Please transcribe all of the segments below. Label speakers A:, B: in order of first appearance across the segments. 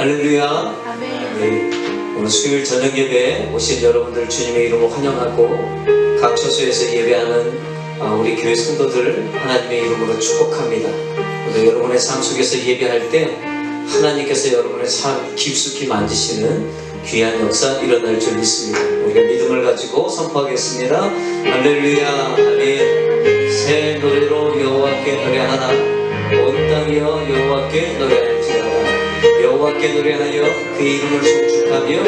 A: 할렐루야.
B: 아멘.
A: 오늘 수요일 저녁 예배에 오신 여러분들 주님의 이름으로 환영하고 각 처소에서 예배하는 우리 교회 성도들 하나님의 이름으로 축복합니다. 오늘 여러분의 삶 속에서 예배할 때 하나님께서 여러분의 삶 깊숙이 만지시는 귀한 역사 일어날 줄 믿습니다. 우리가 믿음을 가지고 선포하겠습니다. 할렐루야. 아멘. 새 노래로 여호와께 노래하라. 온 땅이여 여호와께 노래할지어다. 여호와께 노래하여 그의 이름을 송축하며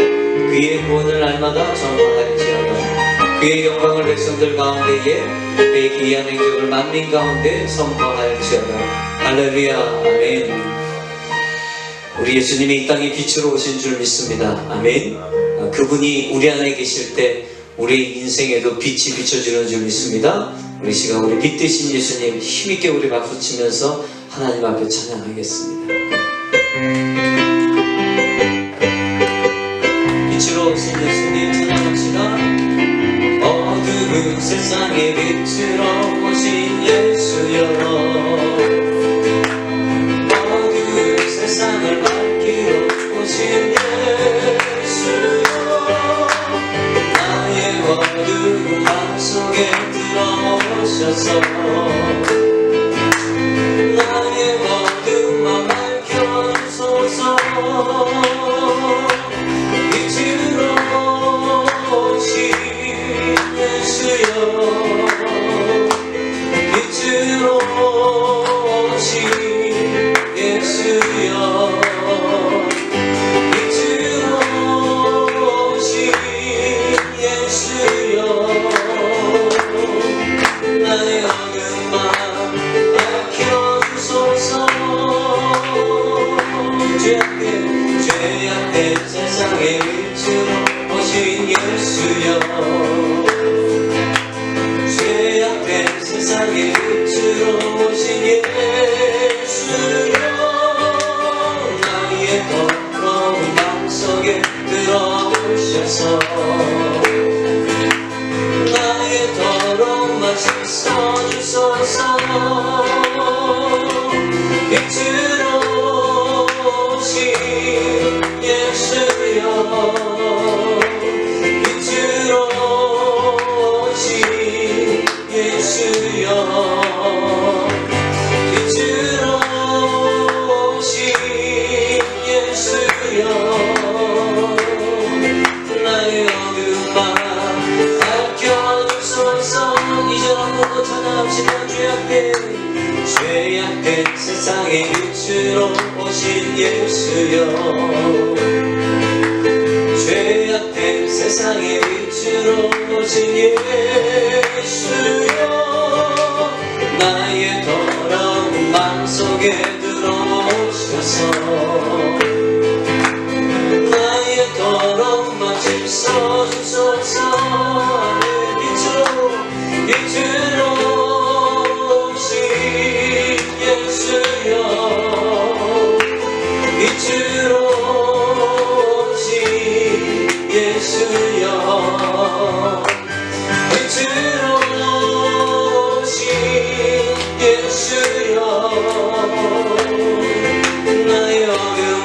A: 그의 구원을 날마다 전파할지어다. 그의 영광을 백성들 가운데에 그의 기이한 행적을 만민 가운데 선포할지어다. 할렐루야. 아멘. 우리 예수님이 이 땅에 빛으로 오신 줄 믿습니다. 아멘. 그분이 우리 안에 계실 때 우리 인생에도 빛이 비춰주는 줄 믿습니다. 우리 시간 우리 빛 되신 예수님 힘있게 우리 박수치면서 하나님 앞에 찬양하겠습니다. 빛으로 오신 예수님 찬양합시다. 어두운 세상에 빛으로 오신 예수여, 세상을 밝히러 오신 예수여, 나의 어두운 맘속에 들어오셔서 나의 어두운 맘 밝혀주소서. 빛으로 오신 예수여, 빛으로 오신 예수여, 빛으로 오신 예수여, 나의 어두운 맘 밝혀주소서. 죄악된 세상의 빛으로 오신 예수여, 죄악된 세상의 빛으로 오신 예수여, 나의 더러운 맘속에 들어오셔서 나의 더러운 맘 씻어주소서. 빛으로 오신 예수여, 빛으로 오신 예수여, 빛으로 오신 예수여, 나의 어두운 맘 밝혀주소서. 이제는 모두 찬양합시다. 죄악된 세상의 빛으로 오신 예수여, 죄악된 세상의 빛으로 오신 예수여, 나의 더러운 맘속에 들어오셔서 나의 더러운 맘 씻어주소서. 빛으로 오신 예수여, 빛으로 오신 예수여, 빛으로 오신 예수여, 나의 어두운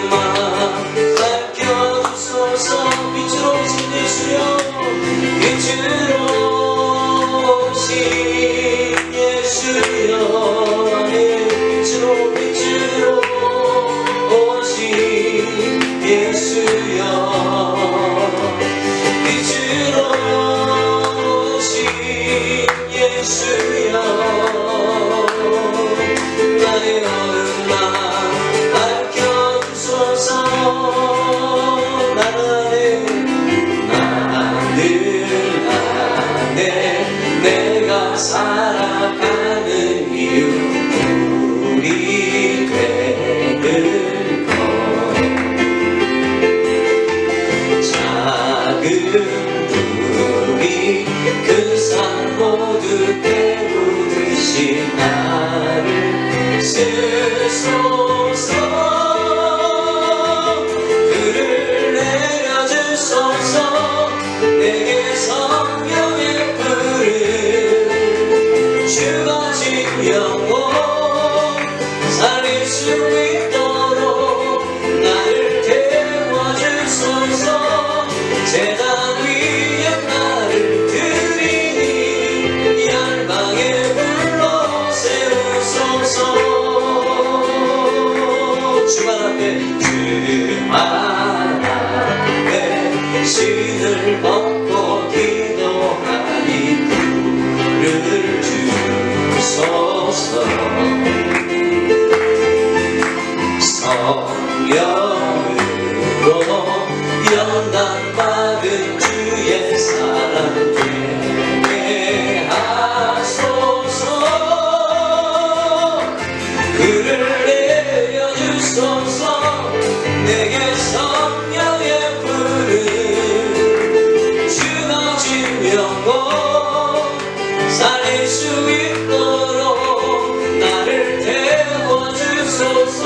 A: 주만에 신을 벗고 기도하니 불을 주소서. 성령으로 연단받은 주의 사랑 되게 하소서. 그를 내려주소서. 내게 성령의 불을 주어진 영혼 살릴 수 있도록 나를 태워주소서.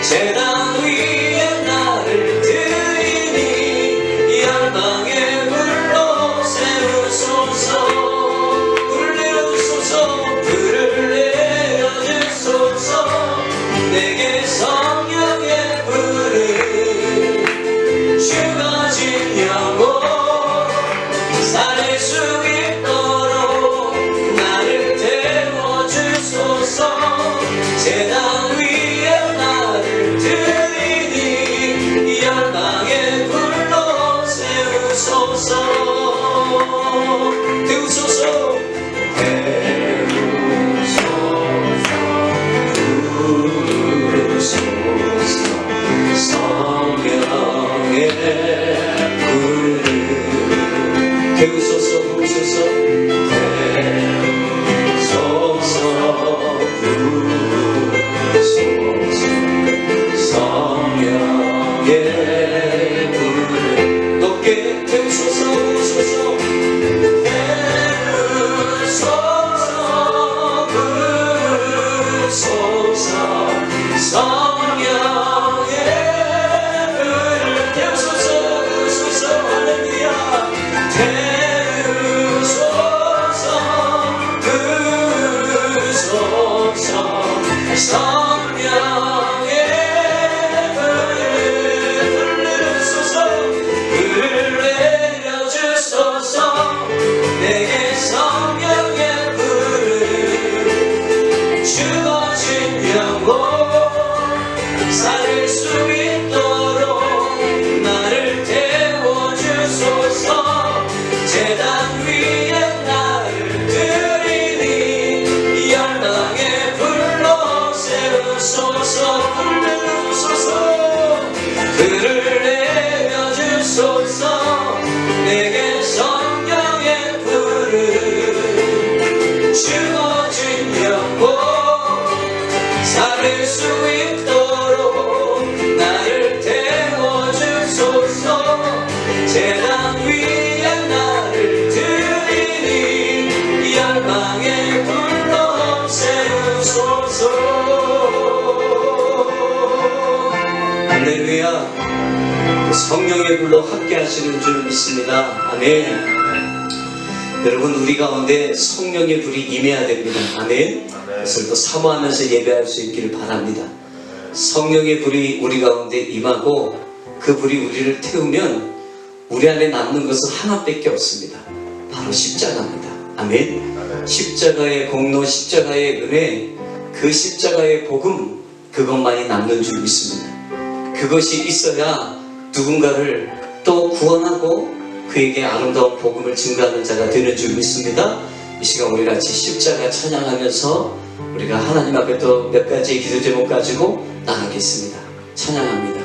A: 제단 위에 나를 드리니 열방의 불로 세우소서. 불을 내려주소서. 불을 내려주소서. 내게 성령의 불을 죽어진 영혼 살릴 수 있도록 나를 태워주소서. 제단 위에 나를 드리니 열방의 불로 세우소서. 태우소서. 태우소서. 성령의 불을 태우소서. 부으소서. 태우소서. 부으소서. 성령의 불을 높게 태우소서. 부으소서. 태우소서. 부으소서. 성령의 불을 태우소서. 부으소서. 할렐루야. 태우소서. 부으소서. 성령의 불을 내려주소서. 불을 내려주소서. 내게 성령의 불을 죽어진 영혼 살릴 수 있도록 나를 태워주소서. 제단 위에 나를 드리니 열방의 불로 세우소서. 불을 내려주소서. 불을 내려주소서. 내게 성령의 불을 죽어진 영혼 살릴 수 있도록 나를 태워주소서. 제단 위에 나를 드리니 열방의 불로 세우소서. 할렐루야. 성령의 불로 함께 하시는 줄 믿습니다. 아멘. 여러분, 우리 가운데 성령의 불이 임해야 됩니다. 아멘. 그것을 또 사모하면서 예배할 수 있기를 바랍니다. 성령의 불이 우리 가운데 임하고 그 불이 우리를 태우면 우리 안에 남는 것은 하나밖에 없습니다. 바로 십자가입니다. 아멘. 십자가의 공로, 십자가의 은혜, 그 십자가의 복음, 그것만이 남는 줄 믿습니다. 그것이 있어야 누군가를 또 구원하고 그에게 아름다운 복음을 증거하는 자가 되는 줄 믿습니다. 이 시간 우리 같이 십자가 찬양하면서 우리가 하나님 앞에 또 몇 가지의 기도 제목 가지고 나가겠습니다. 찬양합니다.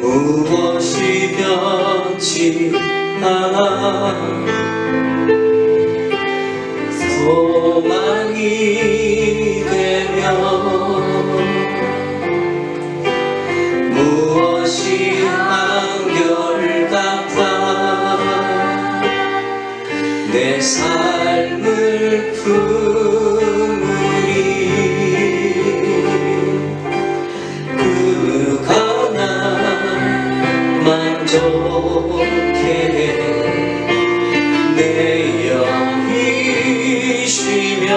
A: 무엇이 변치 않아 소망이 되며 무엇이 한결같아 내 삶을 품으리 그가 날 만족해 내 영이 쉬며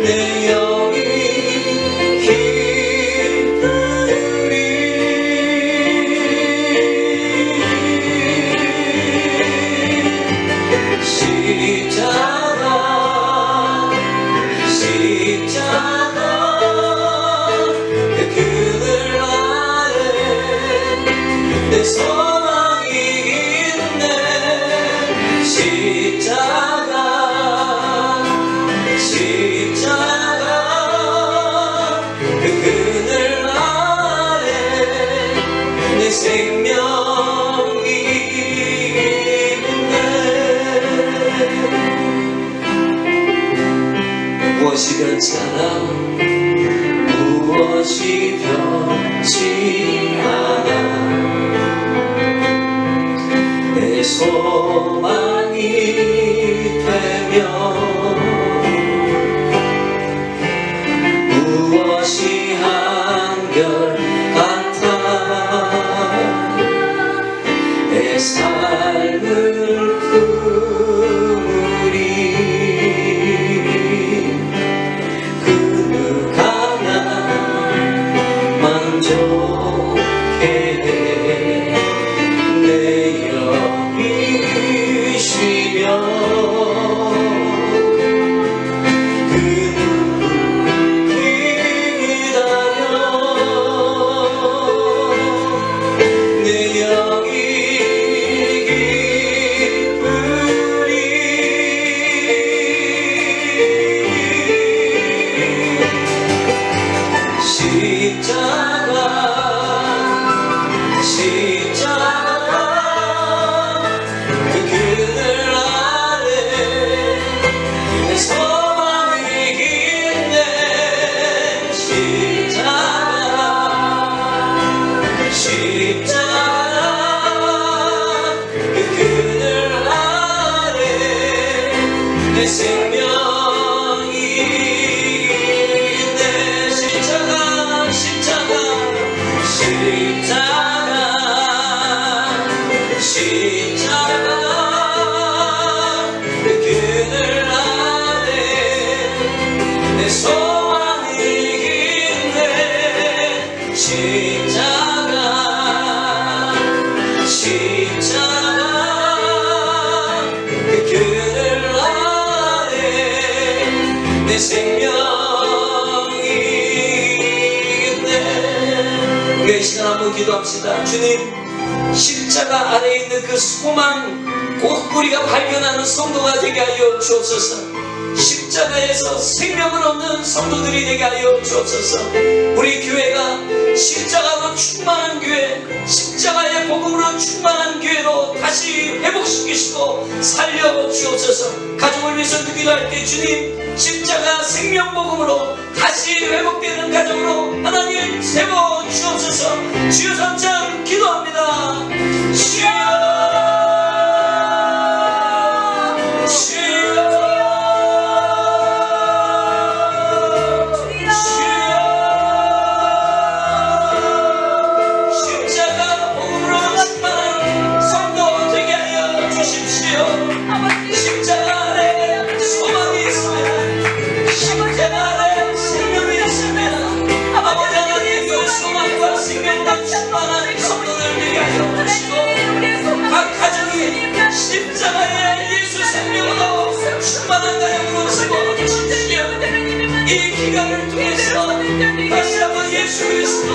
A: 내 영이 괜찮아 무엇이 변치 않아 내 소망이 되며 무엇이 한결같아 내 삶을 품으리 그 누가 나 만족해 내 영이 쉬며 그 기다려 내 영이 기쁘리 십자가 그 그늘 아래 내 소망이 있네 십자가 그 그늘 아래 내 생명이 있네 십자가 그 그늘 아래 내 소망이 있네 십자가 그 그늘 아래 내 생명이 있네. 우리 이 시간 한번 기도합시다. 주님, 십자가 아래에 있는 그 소망 꼭 우리가 발견하는 성도가 되게 하여 주옵소서. 십자가에서 생명을 얻는 성도들이 되게 하여 주옵소서. 우리 교회가 십자가로 충만한 교회, 십자가의 복음으로 충만한 교회로 다시 회복시키시고 살려 주옵소서. 가정을 위해서 기도할 때 주님, 십자가 생명 복음으로 다시 회복되는 가정으로 하나님 세워 주옵소서. 주여 삼창 기도합니다. 십자가 복음으로 충만한 성도 되게 하여 주십시오. 십자가 안에 소망이 있습니다. 십자가 안에 생명이 있습니다. 아버지 하나님, 그 소망과 생명과 충만한 성도들 되게 하여 주시고 각 가정이 십자가의 예수 생명으로 충만한 가정으로 세워 주십시오. 이 기간을 통해서 다시 한번 예수 그리스도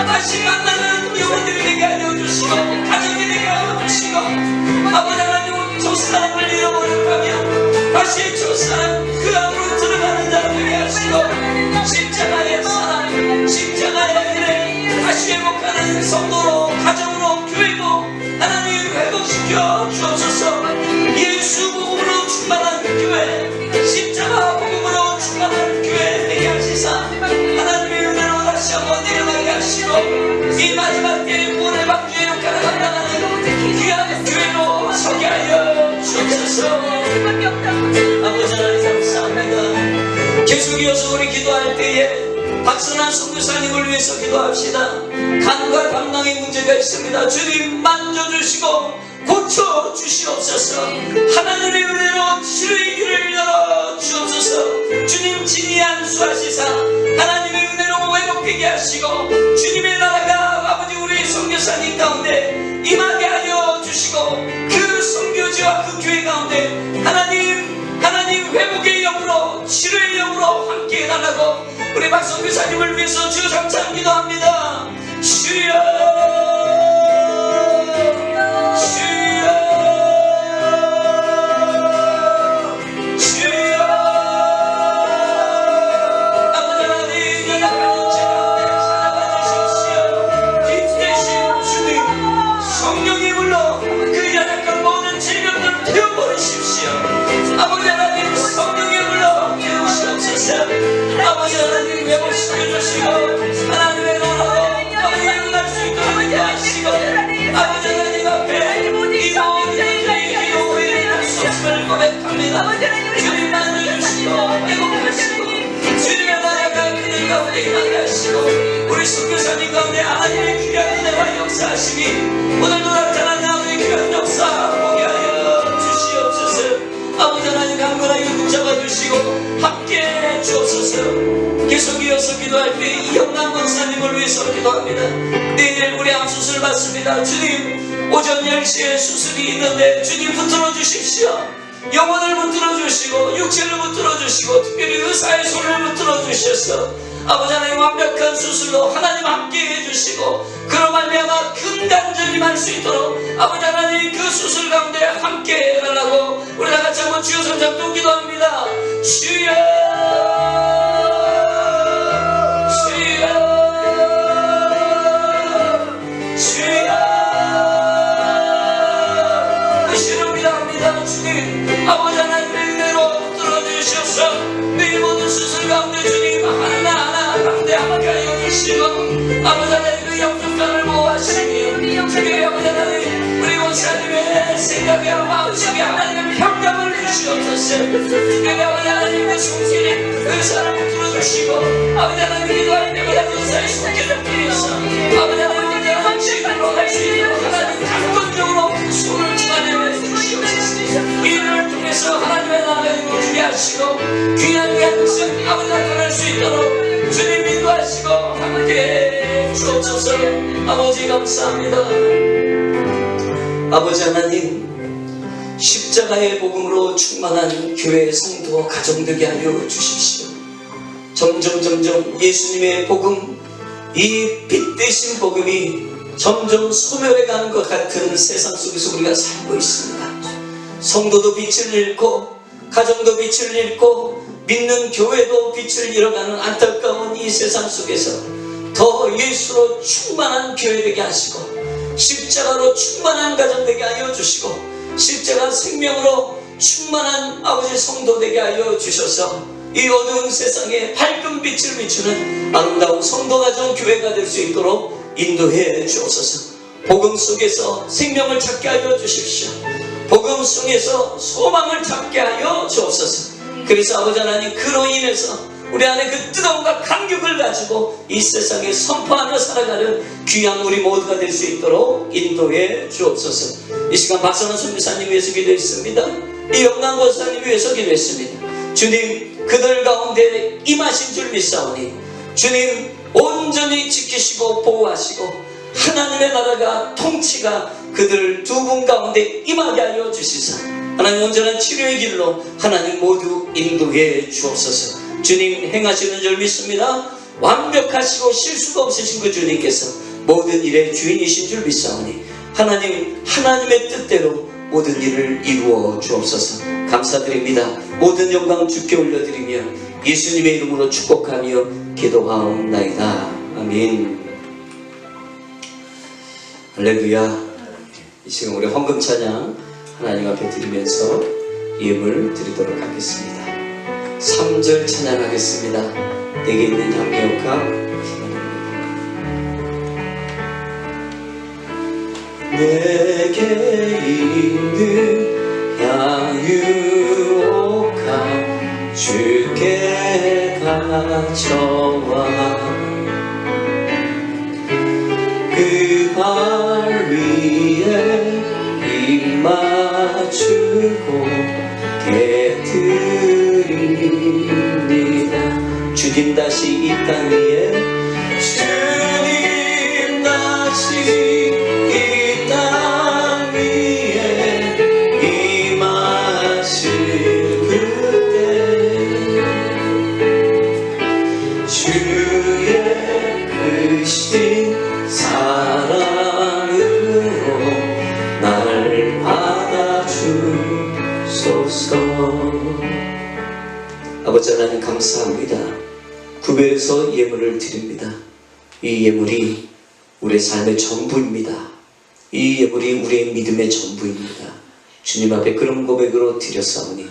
A: 다시 만나는 영혼들이 되게 하여 주시고 가정이 되게 하여 주시고 아버지 하나님, 조사랑을 잃어버렸다면 다시 조사랑 그 안으로 들어가는 자 되게 하시고 십자가의 사랑, 십자가의 일에 다시 회복하는 성도로, 가정으로, 교회로 하나님 회복시켜 주옵소서. 예수 복음으로 충만한 교회, 십자가 복음으로 충만한 교회 되게 하시사 하나님의 은혜로 다시 한번 내려가게 하시고 이 마지막 때에 구원의 방주에 가라간다는 귀한 교회로 서게 하여 주옵소서. 아버지 하나님 감사합니다. 계속 이어서 우리 기도할 때에 박선한 선교사님을 위해서 기도합시다. 간과 담낭의 문제가 있습니다. 주님 만져주시고 고쳐주시옵소서. 하나님의 은혜로 치료의 길을 열어주옵소서. 주님 진히 안수하시사 하나님의 은혜로 회복되게 하시고 주님의 나라가 아버지 우리 선교사님 가운데 임하게 하여 주시고 그 선교지와 그 교회 가운데 하나님 회복의 영으로 치료의 영으로 함께 해달라고 우리 박선교사님을 위해서 주여 삼창 기도합니다. 주여 아버지 하나님, 연약한 제 가운데 살아가 주십시오. 힘내신 주님, 성령이 불러 그 연약한 모든 질병을 태워버리십시오. 아버지 하나님, 성령이 불러 태우시옵소서. 목사님 가운데 하나님의 귀한 은혜와 역사하심이 오늘도 나타나는 아버지의 귀한 역사 보게 하여 주시옵소서. 아버지 하나님 강건하게 붙잡아 주시고 함께 주옵소서. 계속 이어서 기도할 때 이영남 권사님을 위해서 기도합니다. 내일 우리 암수술 받습니다. 주님, 오전 10시에 수술이 있는데 주님 붙들어 주십시오. 영혼을 붙들어 주시고 육체를 붙들어 주시고 특별히 의사의 손을 붙들어 주셔서 아버지 하나님 완벽한 수술로 하나님 함께 해주시고 그로 말미암아 큰 간절히 할 수 있도록 아버지 하나님 그 수술 가운데 함께 해달라고 우리 다같이 한번 주여 손잡고 기도합니다. 주여 주여 주여 의심을 믿어합니다. 주님 아버지 하나님의 은혜로 붙들어주셔서 내 모든 수술 가운데 주님 하나하나 가운데 함께 하여 주시고 아버지 하나님 그 영접장을 보호하시며 주님 아버지 하나님 우리 원사님의 생각에 마음속에 하나님의 평강을 주시옵소서. 주님 아버지 하나님 그 손길에 의사를 붙들어주시고 아버지 하나님 기도할 때마다 의사의 손길을 빌려서 아버지 하나님 내가 지금으로 할 수 있도록 하나님 강건적으로 그 손을 집어내어 주시옵소서. 이를 통해서 하나님의 나라를 이루어지게 하시고 귀한 양식 아버지 나타날 수 있도록 주님 인도하시고 함께 주옵소서. 아버지 감사합니다. 아버지 하나님 십자가의 복음으로 충만한 교회 성도와 가정 되게 하여 주십시오. 점점 예수님의 복음 이 빛 대신 복음이 점점 소멸해가는 것 같은 세상 속에서 우리가 살고 있습니다. 성도도 빛을 잃고 가정도 빛을 잃고 믿는 교회도 빛을 잃어가는 안타까운 이 세상 속에서 더 예수로 충만한 교회 되게 하시고 십자가로 충만한 가정 되게 하여 주시고 십자가 생명으로 충만한 아버지 성도 되게 하여 주셔서 이 어두운 세상에 밝은 빛을 비추는 아름다운 성도 가정 교회가 될 수 있도록 인도해 주옵소서. 복음 속에서 생명을 찾게 하여 주십시오. 복음 속에서 소망을 찾게 하여 주옵소서. 그래서 아버지 하나님 그로 인해서 우리 안에 그 뜨거움과 감격을 가지고 이 세상에 선포하며 살아가는 귀한 우리 모두가 될 수 있도록 인도해 주옵소서. 이 시간 박선원 선교사님 위해서 기도했습니다. 이 영남 권사님 위해서 기도했습니다. 주님 그들 가운데 임하신 줄 믿사오니 주님 온전히 지키시고 보호하시고 하나님의 나라가 통치가 그들 두 분 가운데 임하게 하여 주시사 하나님 온전한 치료의 길로 하나님 모두 인도해 주옵소서. 주님 행하시는 줄 믿습니다. 완벽하시고 실수가 없으신 그 주님께서 모든 일의 주인이신 줄 믿사오니 하나님의 뜻대로 모든 일을 이루어 주옵소서. 감사드립니다. 모든 영광 주께 올려드리며 예수님의 이름으로 축복하며 기도하옵나이다. 아멘. 할렐루야. 이 시간 우리 헌금 찬양 하나님 앞에 드리면서 예물 드리도록 하겠습니다. 3절 찬양하겠습니다. 내게 있는 향유옥합 내게 있는 향유옥합 주께 가져와 그 발 위에 입 맞추고 깨뜨립니다. 주님 다시 이 땅 위에 주님 다시 이 땅 위에 임하실 그때 주의 크신 사랑으로 날 받아주소서. 아버지 하나님 감사합니다. 구별해서 예물을 드립니다. 이 예물이 우리의 삶의 전부입니다. 이 예물이 우리의 믿음의 전부입니다. 주님 앞에 그런 고백으로 드렸사오니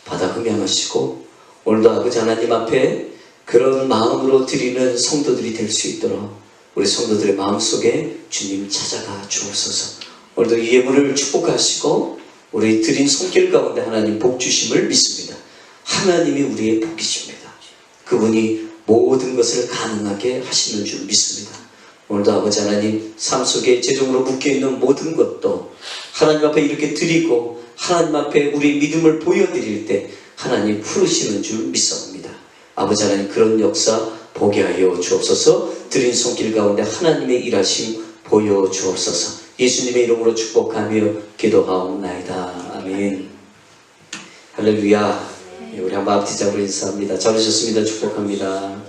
A: 받아 흠양하시고 오늘도 아버지 하나님 앞에 그런 마음으로 드리는 성도들이 될 수 있도록 우리 성도들의 마음속에 주님 찾아가 주옵소서. 오늘도 이 예물을 축복하시고 우리 드린 손길 가운데 하나님 복 주심을 믿습니다. 하나님이 우리의 복이십니다. 그분이 모든 것을 가능하게 하시는 줄 믿습니다. 오늘도 아버지 하나님 삶 속에 최종으로 묶여있는 모든 것도 하나님 앞에 이렇게 드리고 하나님 앞에 우리 믿음을 보여드릴 때 하나님 풀으시는 줄 믿사옵니다. 아버지 하나님 그런 역사 보게 하여 주옵소서. 드린 손길 가운데 하나님의 일하심 보여주옵소서. 예수님의 이름으로 축복하며 기도하옵나이다. 아멘. 할렐루야. 우리 한번 앞뒤적으로 인사합니다. 잘하셨습니다. 축복합니다.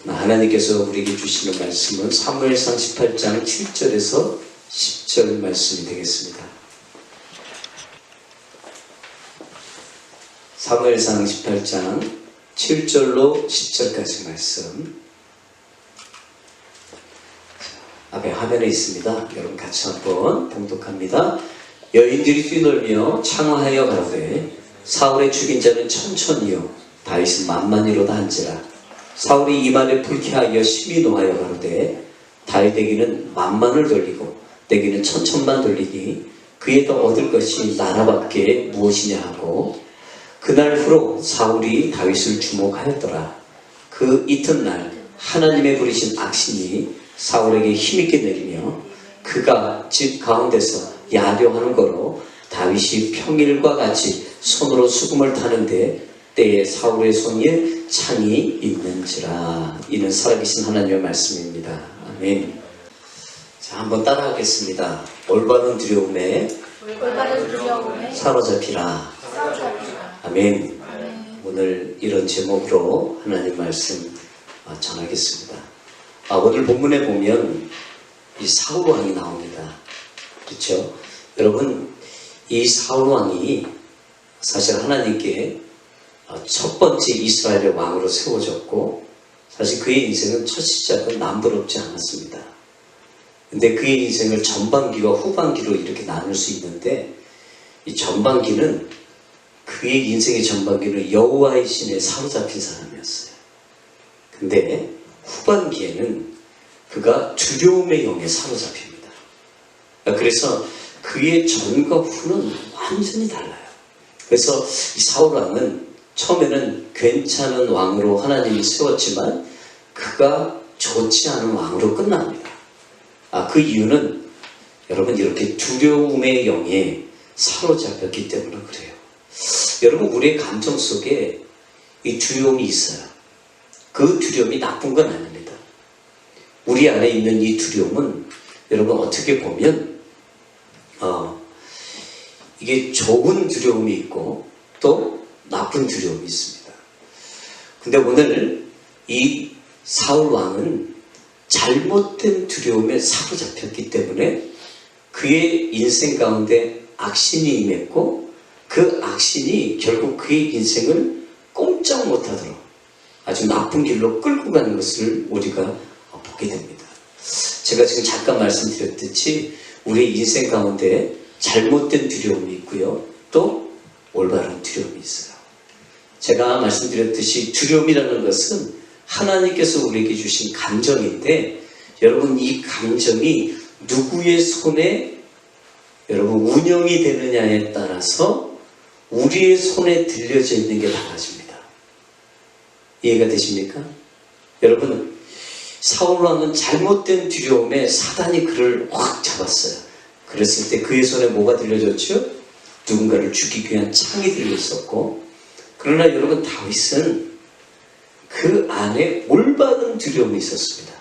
A: 하나님께서 우리에게 주시는 말씀은 사무엘상 18장 7절에서 10절 말씀이 되겠습니다. 사무엘상 18장 7절로 10절까지 말씀 앞에 화면에 있습니다. 여러분 같이 한번 봉독합니다. 여인들이 뛰놀며 창화하여 가로되 사울의 죽인 자는 천천히요 다윗은 만만히로다 한지라. 사울이 이 말에 불쾌하여 심히 노하여 가로되 다윗에게는 만만을 돌리고 내게는 천천만 돌리니 그에 더 얻을 것이 나라밖에 무엇이냐 하고 그날 후로 사울이 다윗을 주목하였더라. 그 이튿날 하나님의 부리신 악신이 사울에게 힘있게 내리며 그가 집 가운데서 야려하는 거로 다윗이 평일과 같이 손으로 수금을 타는데 때에 사울의 손에 창이 있는지라. 이는 살아계신 하나님의 말씀입니다. 아멘. 자, 한번 따라하겠습니다. 올바른 두려움에 사로잡히라. 아멘. 오늘 이런 제목으로 하나님 말씀 전하겠습니다. 오늘 본문에 보면 이 사울 왕이 나옵니다. 그렇죠? 여러분, 이 사울 왕이 사실 하나님께 첫 번째 이스라엘의 왕으로 세워졌고 사실 그의 인생은 첫 시작은 남부럽지 않았습니다. 근데 그의 인생을 전반기와 후반기로 이렇게 나눌 수 있는데 이 전반기는 그의 인생의 전반기는 여호와의 신에 사로잡힌 사람이었어요. 근데 후반기에는 그가 두려움의 영에 사로잡힙니다. 그래서 그의 전과 후는 완전히 달라요. 그래서 이 사울 왕은 처음에는 괜찮은 왕으로 하나님이 세웠지만 그가 좋지 않은 왕으로 끝납니다. 그 이유는 여러분 이렇게 두려움의 영에 사로잡혔기 때문에 그래요. 여러분 우리의 감정 속에 이 두려움이 있어요. 그 두려움이 나쁜 건 아닙니다. 우리 안에 있는 이 두려움은 여러분 어떻게 보면 이게 좋은 두려움이 있고 또 나쁜 두려움이 있습니다. 근데 오늘 이 사울 왕은 잘못된 두려움에 사로잡혔기 때문에 그의 인생 가운데 악신이 임했고 그 악신이 결국 그의 인생을 꼼짝 못하도록 아주 나쁜 길로 끌고 가는 것을 우리가 보게 됩니다. 제가 지금 잠깐 말씀드렸듯이 우리의 인생 가운데 잘못된 두려움이 있고요. 또 올바른 두려움이 있어요. 제가 말씀드렸듯이 두려움이라는 것은 하나님께서 우리에게 주신 감정인데 여러분 이 감정이 누구의 손에 여러분 운영이 되느냐에 따라서 우리의 손에 들려져 있는 게 달라집니다. 이해가 되십니까? 여러분 사울 왕은 잘못된 두려움에 사단이 그를 확 잡았어요. 그랬을 때 그의 손에 뭐가 들려졌죠? 누군가를 죽이기 위한 창이 들렸었고 그러나 여러분 다윗은 그 안에 올바른 두려움이 있었습니다.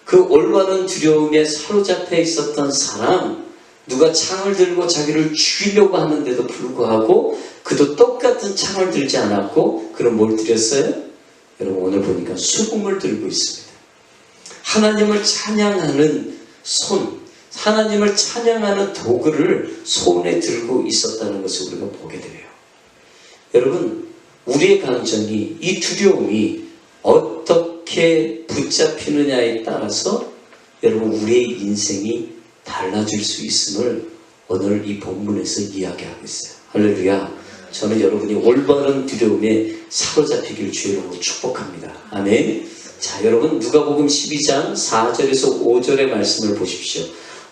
A: 그 올바른 두려움에 사로잡혀 있었던 사람 누가 창을 들고 자기를 죽이려고 하는데도 불구하고 그도 똑같은 창을 들지 않았고 그럼 뭘 들였어요? 여러분 오늘 보니까 수금을 들고 있습니다. 하나님을 찬양하는 손, 하나님을 찬양하는 도구를 손에 들고 있었다는 것을 우리가 보게 돼요. 여러분 우리의 감정이 이 두려움이 어떻게 붙잡히느냐에 따라서 여러분 우리의 인생이 달라질 수 있음을 오늘 이 본문에서 이야기하고 있어요. 할렐루야. 저는 여러분이 올바른 두려움에 사로잡히길 주의 이름으로 축복합니다. 아멘. 자, 여러분 누가복음 12장 4절에서 5절의 말씀을 보십시오.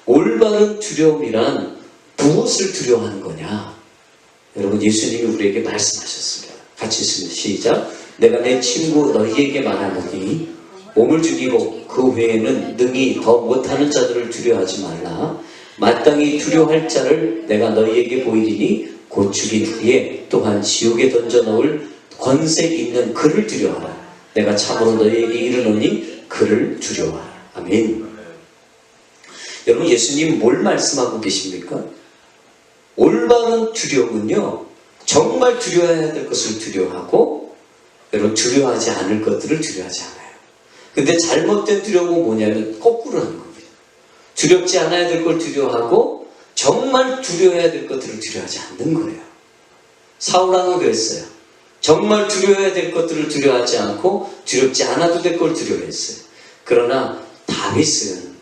A: 올바른 두려움이란 무엇을 두려워하는 거냐? 여러분 예수님이 우리에게 말씀하셨습니다. 같이 읽습니다. 시작. 내가 내 친구 너희에게 말하노니 몸을 죽이고 그 외에는 능히 더 못하는 자들을 두려워하지 말라. 마땅히 두려워할 자를 내가 너희에게 보이리니 곧 죽인 후에 또한 지옥에 던져 넣을 권세 있는 그를 두려워하라. 내가 참으로 너희에게 이르노니 그를 두려워하라. 아멘. 여러분, 예수님 뭘 말씀하고 계십니까? 올바른 두려움은요, 정말 두려워해야 될 것을 두려워하고, 여러분, 두려워하지 않을 것들을 두려워하지 않아요. 근데 잘못된 두려움은 뭐냐면 거꾸로 하는 겁니다. 두렵지 않아야 될 걸 두려워하고 정말 두려워해야 될 것들을 두려워하지 않는 거예요. 사울왕은 그랬어요. 정말 두려워해야 될 것들을 두려워하지 않고 두렵지 않아도 될 걸 두려워했어요. 그러나 다윗은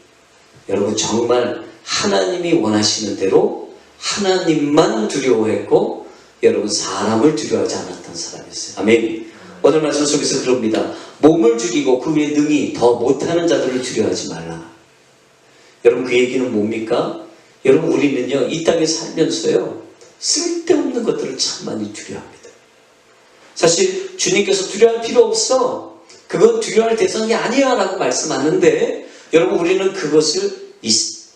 A: 여러분 정말 하나님이 원하시는 대로 하나님만 두려워했고 여러분 사람을 두려워하지 않았던 사람이었어요. 아멘. 오늘 말씀 속에서 그럽니다. 몸을 죽이고 그 위에 능히 더 못하는 자들을 두려워하지 말라. 여러분 그 얘기는 뭡니까? 여러분 우리는요 이 땅에 살면서요 쓸데없는 것들을 참 많이 두려워합니다. 사실 주님께서 두려워할 필요 없어. 그건 두려워할 대상이 아니야 라고 말씀하는데 여러분 우리는 그것을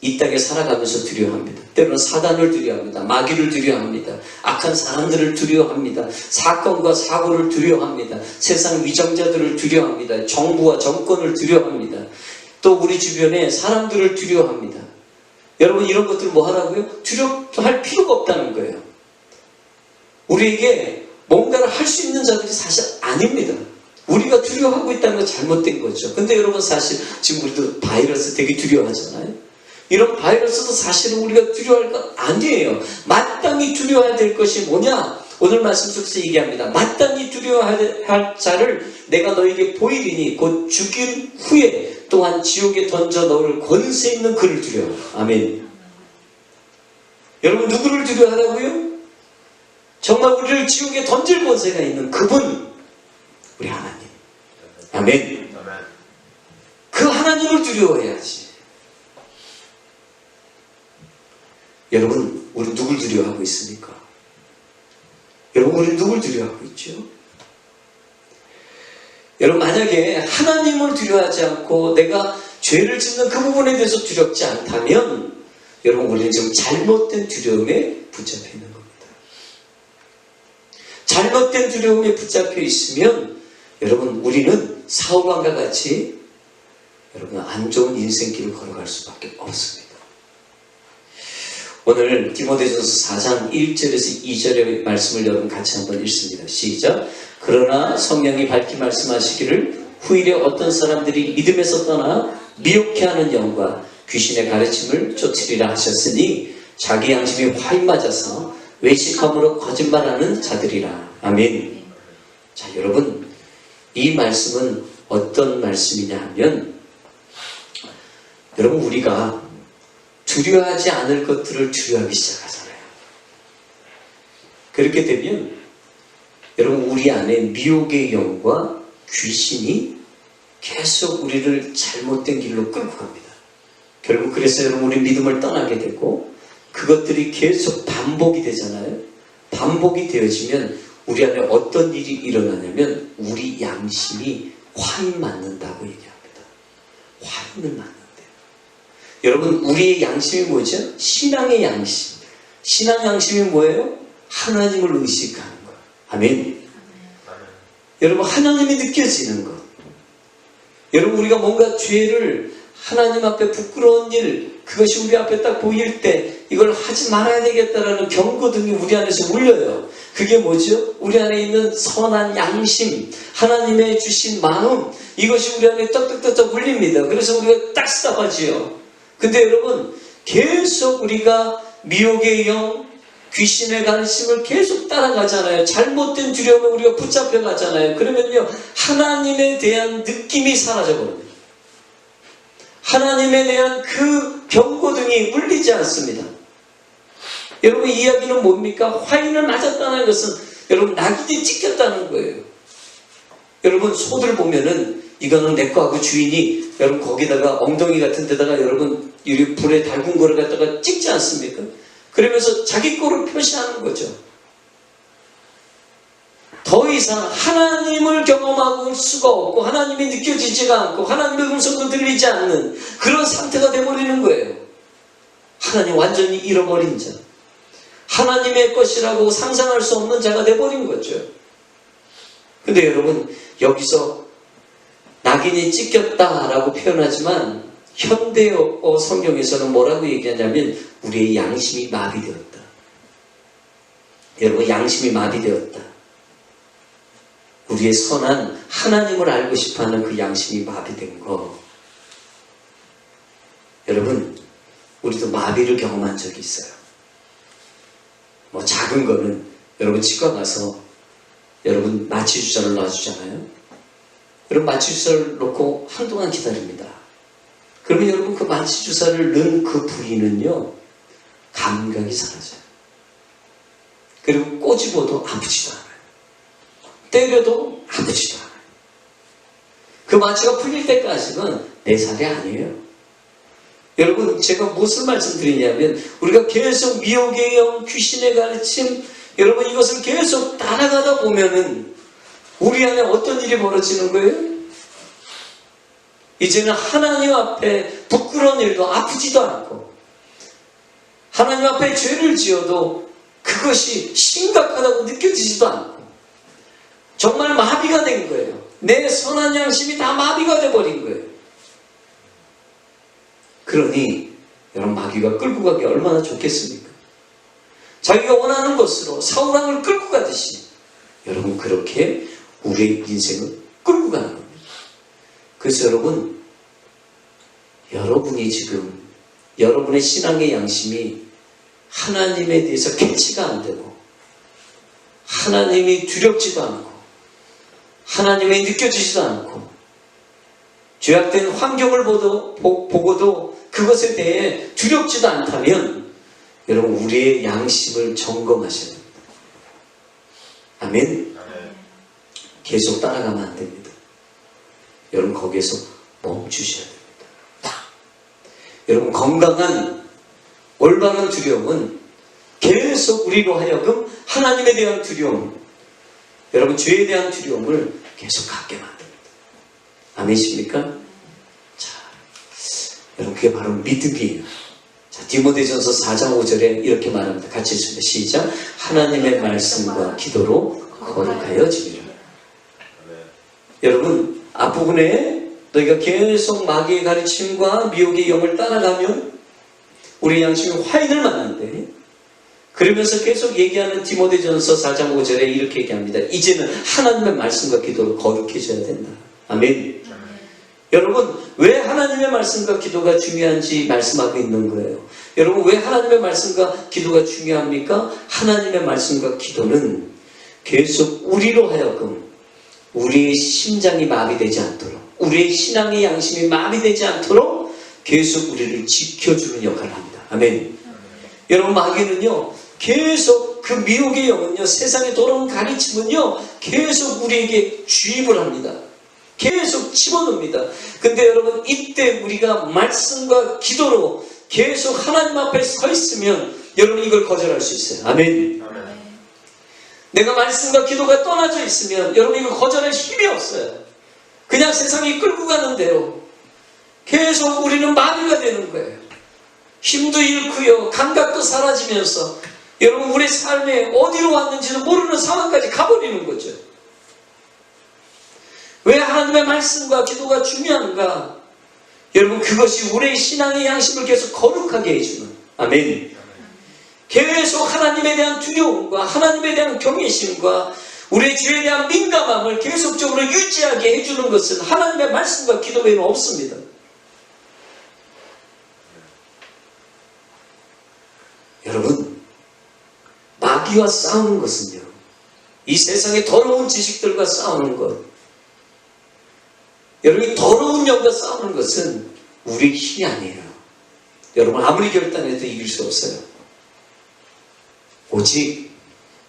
A: 이 땅에 살아가면서 두려워합니다. 때로는 사단을 두려워합니다. 마귀를 두려워합니다. 악한 사람들을 두려워합니다. 사건과 사고를 두려워합니다. 세상 위정자들을 두려워합니다. 정부와 정권을 두려워합니다. 또 우리 주변에 사람들을 두려워합니다. 여러분 이런 것들 뭐 하라고요? 두려워할 필요가 없다는 거예요. 우리에게 뭔가를 할 수 있는 자들이 사실 아닙니다. 우리가 두려워하고 있다는 건 잘못된 거죠. 근데 여러분 사실 지금 우리도 바이러스 되게 두려워하잖아요. 이런 바이러스도 사실은 우리가 두려워할 건 아니에요. 마땅히 두려워해야 될 것이 뭐냐? 오늘 말씀 속에서 얘기합니다. 마땅히 두려워할 자를 내가 너에게 보이리니 곧 죽인 후에 또한 지옥에 던져 넣을 권세 있는 그를 두려워. 아멘. 여러분 누구를 두려워하라고요? 정말 우리를 지옥에 던질 권세가 있는 그분, 우리 하나님. 아멘. 그 하나님을 두려워해야지. 여러분 우리 누굴 두려워하고 있습니까? 여러분 우리 누굴 두려워하고 있죠? 여러분 만약에 하나님을 두려워하지 않고 내가 죄를 짓는 그 부분에 대해서 두렵지 않다면 여러분 우리는 지금 잘못된 두려움에 붙잡혀 있는 겁니다. 잘못된 두려움에 붙잡혀 있으면 여러분 우리는 사울왕과 같이 여러분 안 좋은 인생길을 걸어갈 수밖에 없습니다. 오늘 디모데전서 4장 1절에서 2절의 말씀을 여러분 같이 한번 읽습니다. 시작. 그러나 성령이 밝히 말씀하시기를 후일에 어떤 사람들이 믿음에서 떠나 미혹해 하는 영과 귀신의 가르침을 쫓으리라 하셨으니 자기 양심이 활 맞아서 외식함으로 거짓말하는 자들이라. 아멘. 자 여러분 이 말씀은 어떤 말씀이냐 하면 여러분 우리가 두려워하지 않을 것들을 두려워하기 시작하잖아요. 그렇게 되면 여러분 우리 안에 미혹의 영과 귀신이 계속 우리를 잘못된 길로 끌고 갑니다. 결국 그래서 여러분 우리 믿음을 떠나게 되고 그것들이 계속 반복이 되잖아요. 반복이 되어지면 우리 안에 어떤 일이 일어나냐면 우리 양심이 화인 맞는다고 얘기합니다. 화인을 맞는데요. 여러분 우리의 양심이 뭐죠? 신앙의 양심. 신앙 양심이 뭐예요? 하나님을 의식하는 것. 아멘. 여러분 하나님이 느껴지는 것. 여러분 우리가 뭔가 죄를 하나님 앞에 부끄러운 일 그것이 우리 앞에 딱 보일 때 이걸 하지 말아야 되겠다라는 경고등이 우리 안에서 울려요. 그게 뭐죠? 우리 안에 있는 선한 양심, 하나님의 주신 마음 이것이 우리 안에 떡떡떡떡 울립니다. 그래서 우리가 딱스탑하지요. 근데 여러분 계속 우리가 미혹의 영, 귀신의 가르침을 계속 따라가잖아요. 잘못된 두려움에 우리가 붙잡혀 가잖아요. 그러면요 하나님에 대한 느낌이 사라져버립니다. 하나님에 대한 그 경고등이 울리지 않습니다. 여러분 이 이야기는 뭡니까? 화인을 맞았다는 것은 여러분 낙인이 찍혔다는 거예요. 여러분 소들 보면은 이거는 내 거하고 주인이 여러분 거기다가 엉덩이 같은 데다가 여러분 이 불에 달군 거를 갖다가 찍지 않습니까? 그러면서 자기 거를 표시하는 거죠. 더 더 이상 하나님을 경험하고 올 수가 없고 하나님이 느껴지지가 않고 하나님의 음성도 들리지 않는 그런 상태가 되어버리는 거예요. 하나님 완전히 잃어버린 자, 하나님의 것이라고 상상할 수 없는 자가 되어버린 거죠. 근데 여러분, 여기서 낙인이 찍혔다라고 표현하지만 현대어 성경에서는 뭐라고 얘기하냐면 우리의 양심이 마비되었다. 여러분, 양심이 마비되었다. 우리의 선한 하나님을 알고 싶어하는 그 양심이 마비된 거. 여러분, 우리도 마비를 경험한 적이 있어요. 뭐 작은 거는 여러분 치과 가서 여러분 마취주사를 놔주잖아요. 여러분 마취주사를 놓고 한동안 기다립니다. 그러면 여러분 그 마취주사를 넣은 그 부위는요 감각이 사라져요. 그리고 꼬집어도 아프지도 않아요. 때려도 아프지도 않아요. 그 마취가 풀릴 때까지는 내 살이 아니에요. 여러분, 제가 무슨 말씀드리냐면 우리가 계속 미혹의 영, 귀신의 가르침, 여러분 이것을 계속 따라가다 보면은 우리 안에 어떤 일이 벌어지는 거예요? 이제는 하나님 앞에 부끄러운 일도 아프지도 않고 하나님 앞에 죄를 지어도 그것이 심각하다고 느껴지지도 않고 정말 마비가 된 거예요. 내 선한 양심이 다 마비가 돼버린 거예요. 그러니 여러분, 마귀가 끌고 가기 얼마나 좋겠습니까? 자기가 원하는 것으로 사울왕을 끌고 가듯이 여러분 그렇게 우리의 인생을 끌고 가는 겁니다. 그래서 여러분이 지금 여러분의 신앙의 양심이 하나님에 대해서 캐치가 안 되고 하나님이 두렵지도 않고 하나님이 느껴지지도 않고 죄악된 환경을 보고도 그것에 대해 두렵지도 않다면 여러분 우리의 양심을 점검하셔야 됩니다. 아멘. 계속 따라가면 안 됩니다. 여러분 거기에서 멈추셔야 됩니다. 여러분 건강한 올바른 두려움은 계속 우리로 하여금 하나님에 대한 두려움, 여러분 죄에 대한 두려움을 계속 갖게 만듭니다. 아멘이십니까? 자, 여러분 그게 바로 믿음이에요. 자, 디모데전서 4장 5절에 이렇게 말합니다. 같이 읽습니다. 시작. 하나님의 말씀과 기도로 거룩하여 지니라. 여러분 앞부분에 너희가 계속 마귀의 가르침과 미혹의 영을 따라가면 우리 양심이 화인을 맞는데, 그러면서 계속 얘기하는 디모데전서 4장 5절에 이렇게 얘기합니다. 이제는 하나님의 말씀과 기도로 거룩해져야 된다. 아멘. 여러분 왜 하나님의 말씀과 기도가 중요한지 말씀하고 있는 거예요. 여러분 왜 하나님의 말씀과 기도가 중요합니까? 하나님의 말씀과 기도는 계속 우리로 하여금 우리의 심장이 마비되지 않도록, 우리의 신앙의 양심이 마비되지 않도록 계속 우리를 지켜주는 역할을 합니다. 아멘. 여러분 마귀는요 계속 그 미혹의 영은요, 세상의 더러운 가르침은요 계속 우리에게 주입을 합니다. 계속 집어넣습니다. 근데 여러분 이때 우리가 말씀과 기도로 계속 하나님 앞에 서 있으면 여러분 이걸 거절할 수 있어요. 아멘. 내가 말씀과 기도가 떠나져 있으면 여러분 이거 거절할 힘이 없어요. 그냥 세상이 끌고 가는 대로 계속 우리는 마비가 되는 거예요. 힘도 잃고요, 감각도 사라지면서 여러분 우리 삶에 어디로 왔는지도 모르는 상황까지 가버리는 거죠. 왜 하나님의 말씀과 기도가 중요한가? 여러분 그것이 우리의 신앙의 양심을 계속 거룩하게 해주는, 아멘. 계속 하나님에 대한 두려움과 하나님에 대한 경외심과 우리의 죄에 대한 민감함을 계속적으로 유지하게 해주는 것은 하나님의 말씀과 기도 외에는 없습니다. 여러분 마귀와 싸우는 것은요, 이 세상의 더러운 지식들과 싸우는 것, 여러분 이 더러운 영과 싸우는 것은 우리의 힘이 아니에요. 여러분 아무리 결단해도 이길 수 없어요. 오직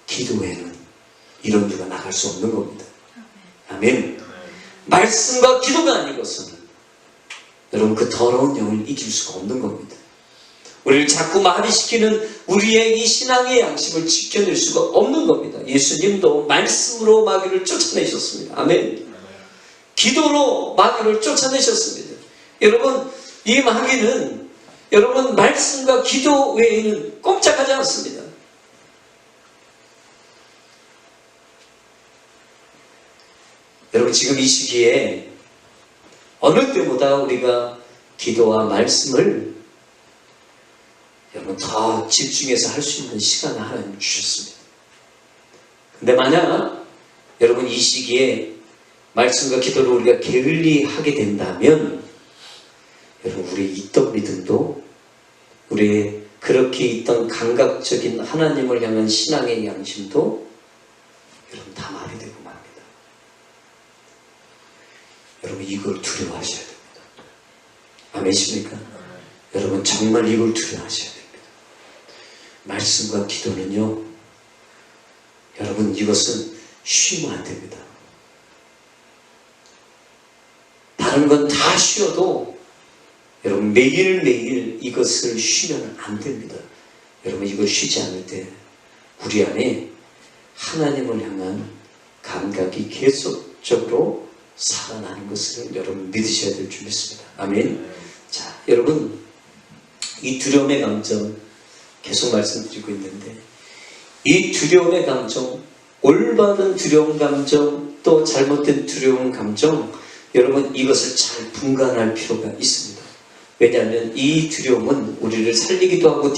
A: 기도 외에는 이런 누가 나갈 수 없는 겁니다. 아멘. 말씀과 기도가 아니고서는 여러분 그 더러운 영을 이길 수가 없는 겁니다. 우리를 자꾸 마비시키는 우리의 이 신앙의 양심을 지켜낼 수가 없는 겁니다. 예수님도 말씀으로 마귀를 쫓아내셨습니다. 아멘. 기도로 마귀를 쫓아내셨습니다. 여러분, 이 마귀는 여러분 말씀과 기도 외에는 꼼짝하지 않습니다. 여러분, 지금 이 시기에 어느 때보다 우리가 기도와 말씀을 여러분 더 집중해서 할 수 있는 시간을 하나님 주셨습니다. 근데 만약 여러분 이 시기에 말씀과 기도를 우리가 게을리하게 된다면 여러분 우리의 있던 믿음도 우리의 그렇게 있던 감각적인 하나님을 향한 신앙의 양심도 여러분 다 마비되고 맙니다. 여러분 이걸 두려워하셔야 됩니다. 아멘이십니까? 여러분 정말 이걸 두려워하셔야 됩니다. 말씀과 기도는요, 여러분 이것은 쉬면 안 됩니다. 다른 건 다 쉬어도 여러분 매일매일 이것을 쉬면 안 됩니다. 여러분 이걸 쉬지 않을 때 우리 안에 하나님을 향한 감각이 계속적으로 살아나는 것을 여러분 믿으셔야 될 줄 믿습니다. 아멘. 자, 여러분 이 두려움의 감정 계속 말씀드리고 있는데 이 두려움의 감정, 올바른 두려움 감정, 또 잘못된 두려움 감정, 여러분 이것을 잘 분간할 필요가 있습니다. 왜냐하면 이 두려움은 우리를 살리기도 하고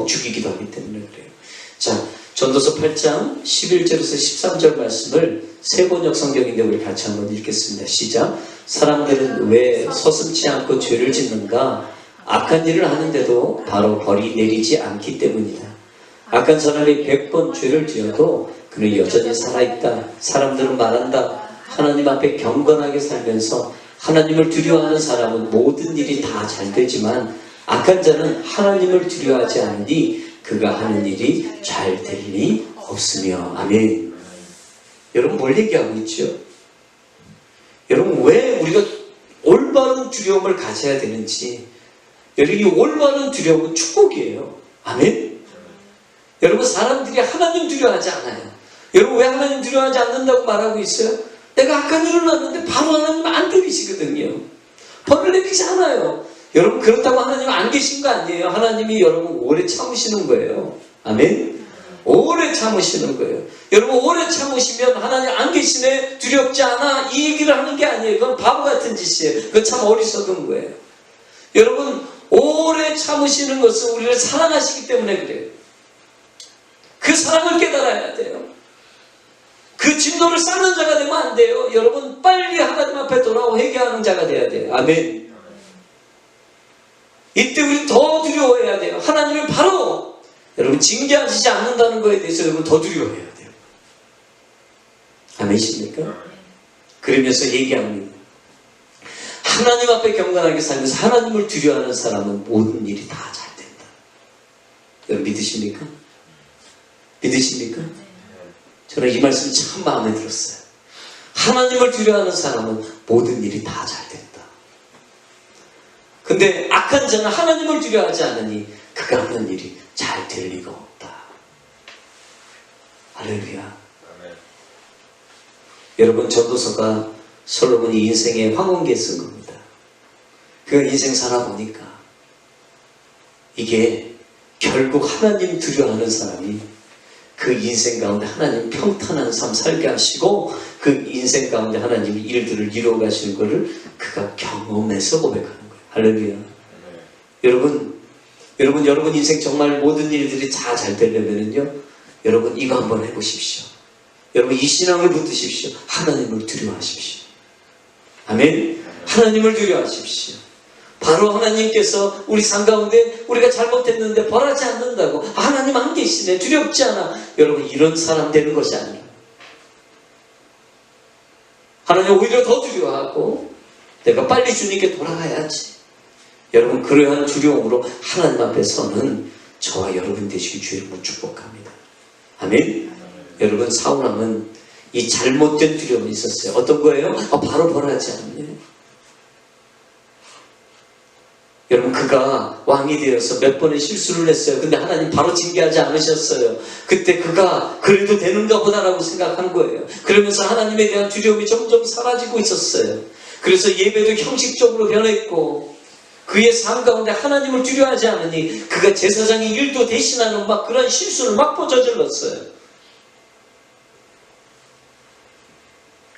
A: 죽이기도 하기 때문에 그래요. 자, 전도서 8장 11절에서 13절 말씀을 세번역 성경인데 우리 같이 한번 읽겠습니다. 시작. 사람들은 왜 서슴지 않고 죄를 짓는가? 악한 일을 하는데도 바로 벌이 내리지 않기 때문이다. 악한 사람이 100번 죄를 지어도 그는 여전히 살아있다. 사람들은 말한다. 하나님 앞에 경건하게 살면서 하나님을 두려워하는 사람은 모든 일이 다 잘 되지만 악한 자는 하나님을 두려워하지 않으니 그가 하는 일이 잘 될 리 없으며. 아멘. 여러분 뭘 얘기하고 있죠? 여러분 왜 우리가 올바른 두려움을 가져야 되는지, 여러분 이 올바른 두려움은 축복이에요. 아멘. 여러분 사람들이 하나님 두려워하지 않아요. 여러분 왜 하나님 두려워하지 않는다고 말하고 있어요? 내가 악한 일을 하는데 바로 하나님 안 들이시거든요. 벌을 내리지 않아요. 여러분 그렇다고 하나님 안 계신 거 아니에요. 하나님이 여러분 오래 참으시는 거예요. 아멘. 오래 참으시는 거예요. 여러분 오래 참으시면 하나님 안 계시네, 두렵지 않아, 이 얘기를 하는 게 아니에요. 그건 바보 같은 짓이에요. 그건 참 어리석은 거예요. 여러분 오래 참으시는 것은 우리를 사랑하시기 때문에 그래요. 그 사랑을 깨달아야 돼요. 그 진노를 쌓는 자가 되면 안 돼요. 여러분 빨리 하나님 앞에 돌아오고 회개하는 자가 돼야 돼요. 아멘. 이때 우리 더 두려워해야 돼요. 하나님을 바로 여러분 징계하시지 않는다는 거에 대해서 여러분 더 두려워해야 돼요. 아멘이십니까? 그러면서 얘기합니다. 하나님 앞에 경건하게 살면서 하나님을 두려워하는 사람은 모든 일이 다 잘 된다. 여러분 믿으십니까? 믿으십니까? 저는 이 말씀이 참 마음에 들었어요. 하나님을 두려워하는 사람은 모든 일이 다 잘 된다. 근데 악한 자는 하나님을 두려워하지 않으니 그가 하는 일이 잘 될 리가 없다. 할렐루야. 여러분 전도서가 솔로몬이 인생의 황혼기에 쓴 겁니다. 그 인생 살아보니까 이게 결국 하나님 두려워하는 사람이 그 인생 가운데 하나님 평탄한 삶 살게 하시고 그 인생 가운데 하나님이 일들을 이루어 가시는 것을 그가 경험해서 고백하는 거예요. 할렐루야. 여러분 인생 정말 모든 일들이 다 잘 되려면요, 여러분 이거 한번 해보십시오. 여러분 이 신앙을 붙드십시오. 하나님을 두려워하십시오. 아멘. 하나님을 두려워하십시오. 바로 하나님께서 우리 삶 가운데 우리가 잘못했는데 벌하지 않는다고, 하나님 안 계시네, 두렵지 않아. 여러분 이런 사람 되는 것이 아니에요. 하나님 오히려 더 두려워하고 내가 빨리 주님께 돌아가야지. 여러분 그러한 두려움으로 하나님 앞에 서는 저와 여러분 되시기 주의 이름으로 축복합니다. 아멘. 여러분 사울왕은 이 잘못된 두려움이 있었어요. 어떤 거예요? 바로 벌하지 않네. 여러분 그가 왕이 되어서 몇 번의 실수를 했어요. 근데 하나님 바로 징계하지 않으셨어요. 그때 그가 그래도 되는가 보다라고 생각한 거예요. 그러면서 하나님에 대한 두려움이 점점 사라지고 있었어요. 그래서 예배도 형식적으로 변했고 그의 삶 가운데 하나님을 두려워하지 않으니 그가 제사장의 일도 대신하는 막 그런 실수를 막 저질렀어요.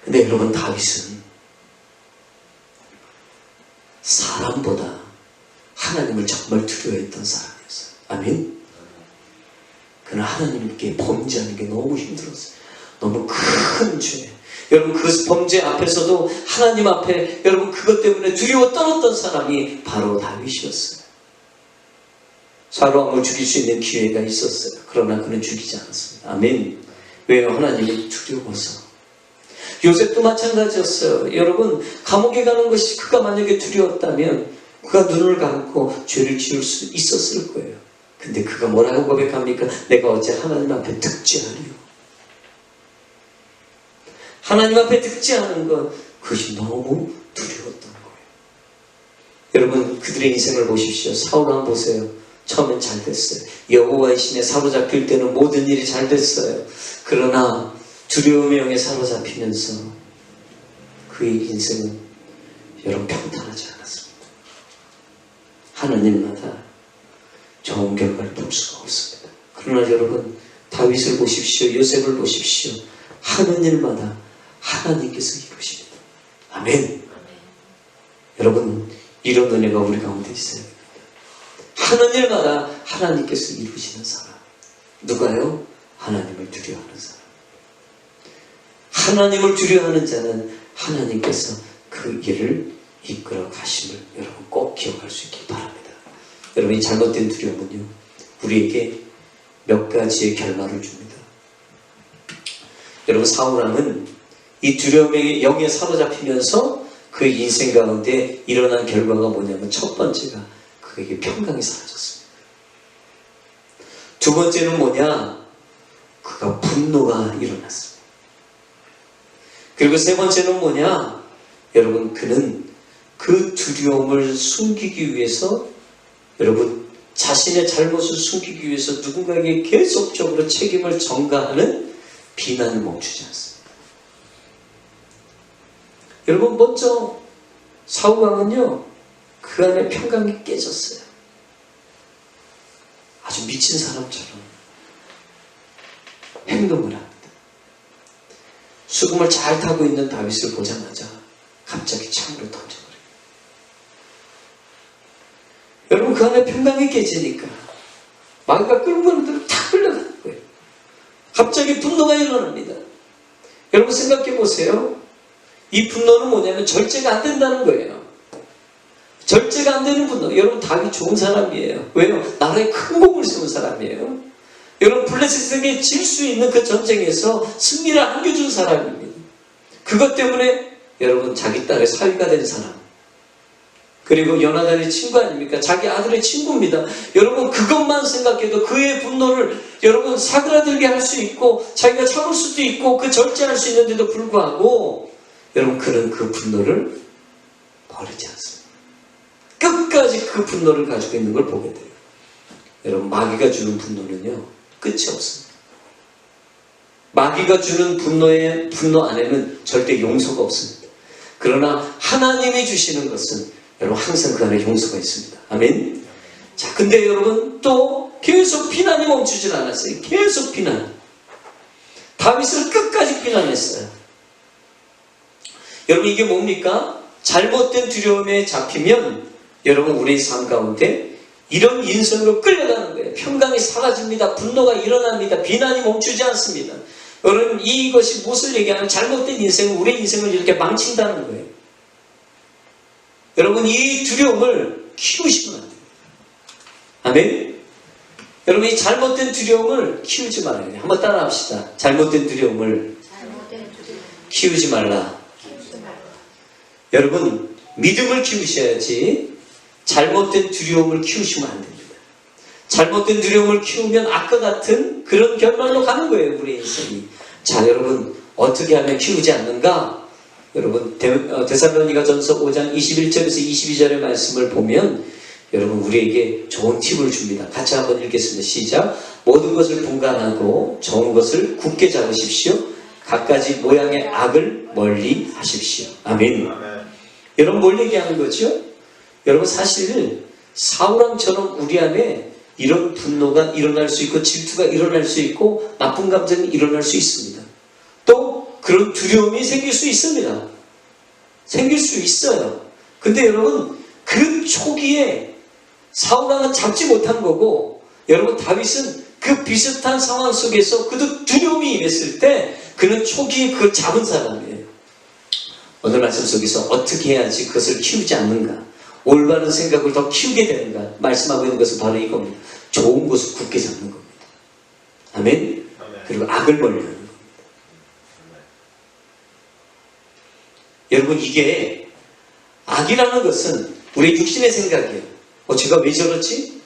A: 근데 여러분, 다윗은 사람보다 하나님을 정말 두려워했던 사람이었어요. 아멘. 그는 하나님께 범죄하는 게 너무 힘들었어요. 너무 큰 죄. 여러분, 그 범죄 앞에서도 하나님 앞에 여러분 그것 때문에 두려워 떨었던 사람이 바로 다윗이었어요. 사로왕을 죽일 수 있는 기회가 있었어요. 그러나 그는 죽이지 않았습니다. 아멘. 왜요? 하나님이 두려워서. 요셉도 마찬가지였어요. 여러분, 감옥에 가는 것이 그가 만약에 두려웠다면 그가 눈을 감고 죄를 지을 수 있었을 거예요. 근데 그가 뭐라고 고백합니까? 내가 어째 하나님 앞에 득죄하리요. 하나님 앞에 득죄하는 것, 그것이 너무 두려웠던 거예요. 여러분, 그들의 인생을 보십시오. 사울왕 보세요. 처음엔 잘 됐어요. 여호와의 신에 사로잡힐 때는 모든 일이 잘 됐어요. 그러나 두려움의 영에 사로잡히면서 그의 인생은 여러분 평탄하지 않았습니다. 하나님마다 좋은 결과를 볼 수가 없습니다. 그러나 여러분, 다윗을 보십시오. 요셉을 보십시오. 하는 일마다 하나님께서 이루십니다. 아멘. 여러분, 이런 은혜가 우리 가운데 있어요. 하는 일마다 하나님께서 이루시는 사람. 누가요? 하나님을 두려워하는 사람. 하나님을 두려워하는 자는 하나님께서 그 일을 이끌어 가심을 여러분 꼭 기억할 수 있기 바랍니다. 여러분, 이 잘못된 두려움은요, 우리에게 몇 가지의 결말을 줍니다. 여러분, 사울왕은 이 두려움의 영에 사로잡히면서 그 인생 가운데 일어난 결과가 뭐냐면, 첫 번째가 그에게 평강이 사라졌습니다. 두 번째는 뭐냐? 그가 분노가 일어났습니다. 그리고 세 번째는 뭐냐? 여러분, 그는 그 두려움을 숨기기 위해서, 여러분, 자신의 잘못을 숨기기 위해서 누군가에게 계속적으로 책임을 전가하는 비난을 멈추지 않습니다. 여러분, 먼저 사울왕은요, 그 안에 평강이 깨졌어요. 아주 미친 사람처럼 행동을 합니다. 수금을 잘 타고 있는 다윗을 보자마자 갑자기 창으로 던져버려요. 여러분, 그 안에 평강이 깨지니까 마귀가 끌고 가는 대로 탁 끌려가는 거예요. 갑자기 분노가 일어납니다. 여러분, 생각해 보세요. 이 분노는 뭐냐면 절제가 안 된다는 거예요. 절제가 안 되는 분노. 여러분, 다윗 좋은 사람이에요. 왜요? 나라에 큰 공을 세운 사람이에요. 여러분, 블레셋에게 질 수 있는 그 전쟁에서 승리를 안겨준 사람입니다. 그것 때문에 여러분, 자기 딸의 사위가 된 사람. 그리고 요나단의 친구 아닙니까? 자기 아들의 친구입니다. 여러분, 그것만 생각해도 그의 분노를 여러분 사그라들게 할 수 있고 자기가 참을 수도 있고 그 절제할 수 있는데도 불구하고 여러분, 그는 그 분노를 버리지 않습니다. 끝까지 그 분노를 가지고 있는 걸 보게 돼요. 여러분, 마귀가 주는 분노는요, 끝이 없습니다. 마귀가 주는 분노 안에는 절대 용서가 없습니다. 그러나 하나님이 주시는 것은 여러분 항상 그 안에 용서가 있습니다. 아멘. 자, 근데 여러분 또 계속 비난이 멈추질 않았어요. 계속 비난. 다윗을 끝까지 비난했어요. 여러분, 이게 뭡니까? 잘못된 두려움에 잡히면 여러분 우리의 삶 가운데 이런 인생으로 끌려가는 거예요. 평강이 사라집니다. 분노가 일어납니다. 비난이 멈추지 않습니다. 여러분, 이것이 무엇을 얘기하면 잘못된 인생은 우리의 인생을 이렇게 망친다는 거예요. 여러분, 이 두려움을 키우시면 안 돼요. 아멘? 여러분, 이 잘못된 두려움을 키우지 말아야 돼요. 한번 따라 합시다. 잘못된 두려움을 키우지 말라. 여러분, 믿음을 키우셔야지 잘못된 두려움을 키우시면 안 됩니다. 잘못된 두려움을 키우면 아까 같은 그런 결말로 가는 거예요, 우리 인생이. 자, 여러분, 어떻게 하면 키우지 않는가? 여러분, 데살로니가전서 5장 21절에서 22절의 말씀을 보면 여러분 우리에게 좋은 팁을 줍니다. 같이 한번 읽겠습니다. 시작. 모든 것을 분간하고 좋은 것을 굳게 잡으십시오. 갖가지 모양의 악을 멀리 하십시오. 아멘. 여러분 뭘 얘기하는 거죠? 여러분 사실 사울왕처럼 우리 안에 이런 분노가 일어날 수 있고 질투가 일어날 수 있고 나쁜 감정이 일어날 수 있습니다. 또 그런 두려움이 생길 수 있습니다. 생길 수 있어요. 근데 여러분 그 초기에 사울왕은 잡지 못한 거고 여러분 다윗은 그 비슷한 상황 속에서 그도 두려움이 임했을 때 그는 초기에 그걸 잡은 사람이에요. 오늘 말씀 속에서 어떻게 해야지 그것을 키우지 않는가, 올바른 생각을 더 키우게 되는가 말씀하고 있는 것은 바로 이겁니다. 좋은 것을 굳게 잡는 겁니다. 아멘. 그리고 악을 멀리하는 겁니다. 여러분 이게 악이라는 것은 우리 육신의 생각이에요. 제가 왜 저렇지?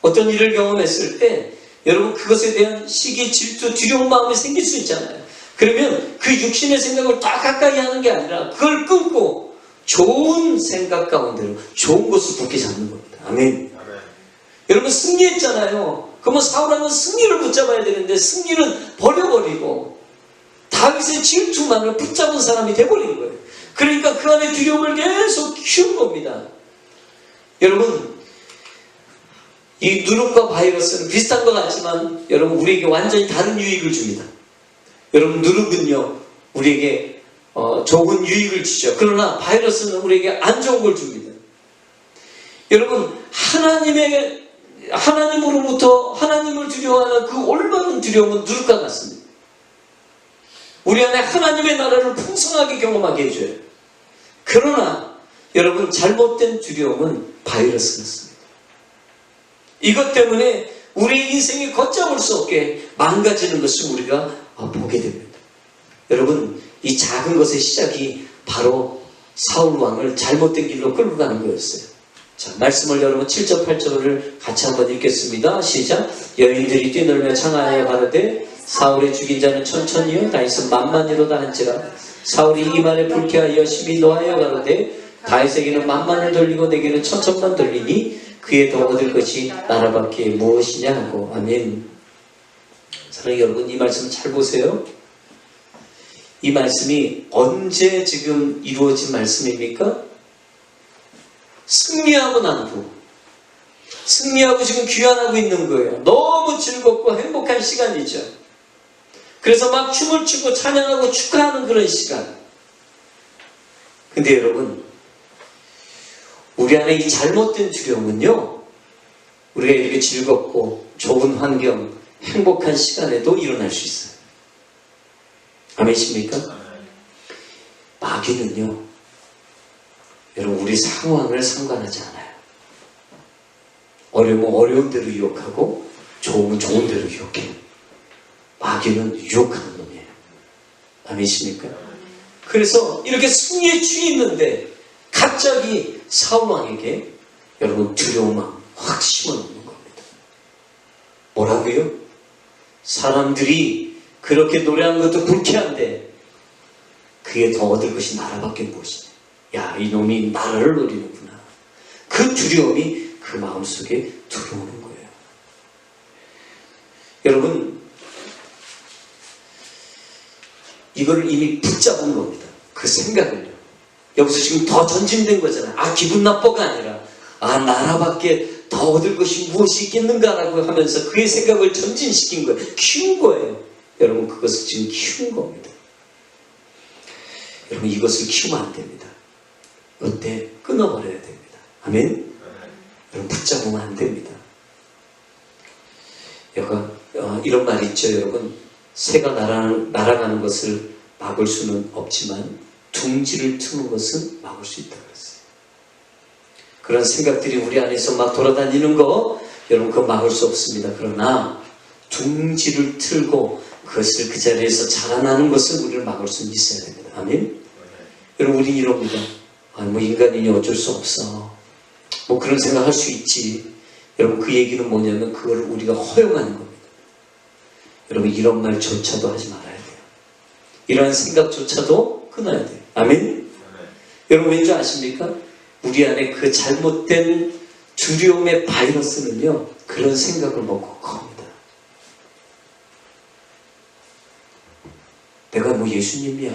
A: 어떤 일을 경험했을 때 여러분 그것에 대한 시기, 질투, 두려운 마음이 생길 수 있잖아요. 그러면 그 육신의 생각을 딱 가까이 하는 게 아니라 그걸 끊고 좋은 생각 가운데로 좋은 것을 굳게 잡는 겁니다. 아멘. 여러분 승리했잖아요. 그러면 사울왕은 승리를 붙잡아야 되는데 승리는 버려버리고 다윗의 질투만을 붙잡은 사람이 돼버린 거예요. 그러니까 그 안에 두려움을 계속 키운 겁니다. 여러분 이 누룩과 바이러스는 비슷한 것 같지만 여러분 우리에게 완전히 다른 유익을 줍니다. 여러분 누룩은요 우리에게 좋은 유익을 주죠. 그러나 바이러스는 우리에게 안 좋은 걸 줍니다. 여러분 하나님으로부터 하나님을 두려워하는 그 올바른 두려움은 누룩과 같습니다. 우리 안에 하나님의 나라를 풍성하게 경험하게 해줘요. 그러나 여러분 잘못된 두려움은 바이러스 같습니다. 이것 때문에 우리의 인생이 걷잡을 수 없게 망가지는 것을 우리가 보게 됩니다. 여러분 이 작은 것의 시작이 바로 사울왕을 잘못된 길로 끌고 가는 거였어요. 자, 말씀을 여러분 7절 8절을 같이 한번 읽겠습니다. 시작. 여인들이 뛰놀며 창하여 가로되 사울의 죽인 자는 천천히요 다윗은 만만히로다 한지라. 사울이 이 말에 불쾌하여 심히 노하여 가로되 다윗에게는 만만을 돌리고 내게는 천천만 돌리니 그에 더 얻을 것이 나라밖에 무엇이냐 하고. 아멘. 사랑하는 여러분 이 말씀 잘 보세요. 이 말씀이 언제 지금 이루어진 말씀입니까? 승리하고 난 후, 승리하고 지금 귀환하고 있는 거예요. 너무 즐겁고 행복한 시간이죠. 그래서 막 춤을 추고 찬양하고 축하하는 그런 시간. 근데 여러분 우리 안에 이 잘못된 두려움은요 우리가 이렇게 즐겁고 좋은 환경, 행복한 시간에도 일어날 수 있어요. 아멘이십니까? 마귀는요 여러분 우리 상황을 상관하지 않아요. 어려우면 어려운 대로 유혹하고 좋으면 좋은 대로 유혹해요. 마귀는 유혹하는 놈이에요. 아멘이십니까? 그래서 이렇게 승리에 취해 있는데 갑자기 사울왕에게 여러분 두려운 마음 확 심어놓는 겁니다. 뭐라고요? 사람들이 그렇게 노래하는 것도 불쾌한데 그에 더 얻을 것이 나라밖에 무엇이냐. 야, 이놈이 나라를 노리는구나. 그 두려움이 그 마음속에 들어오는 거예요. 여러분 이거를 이미 붙잡은 겁니다. 그 생각을요. 여기서 지금 더 전진된 거잖아요. 기분 나빠가 아니라 나라밖에 더 얻을 것이 무엇이 있겠는가라고 하면서 그의 생각을 전진시킨 거예요. 키운 거예요. 여러분 그것을 지금 키운 겁니다. 여러분 이것을 키우면 안 됩니다. 어때? 끊어버려야 됩니다. 아멘? 여러분 붙잡으면 안 됩니다. 이런 말이 있죠. 여러분 새가 날아가는 것을 막을 수는 없지만 둥지를 트는 것은 막을 수 있다고 했어요. 그런 생각들이 우리 안에서 막 돌아다니는 거 여러분 그거 막을 수 없습니다. 그러나 둥지를 틀고 그것을 그 자리에서 자라나는 것을 우리를 막을 수는 있어야 됩니다. 아멘? 여러분 우리는 이럽니다. 인간이니 어쩔 수 없어. 그런 생각 할 수 있지. 여러분 그 얘기는 뭐냐면 그거를 우리가 허용하는 겁니다. 여러분 이런 말조차도 하지 말아야 돼요. 이러한 생각조차도 끊어야 돼요. 아멘? 여러분 왠지 아십니까? 우리 안에 그 잘못된 두려움의 바이러스는요, 그런 생각을 먹고 겁니다. 내가 뭐 예수님이야?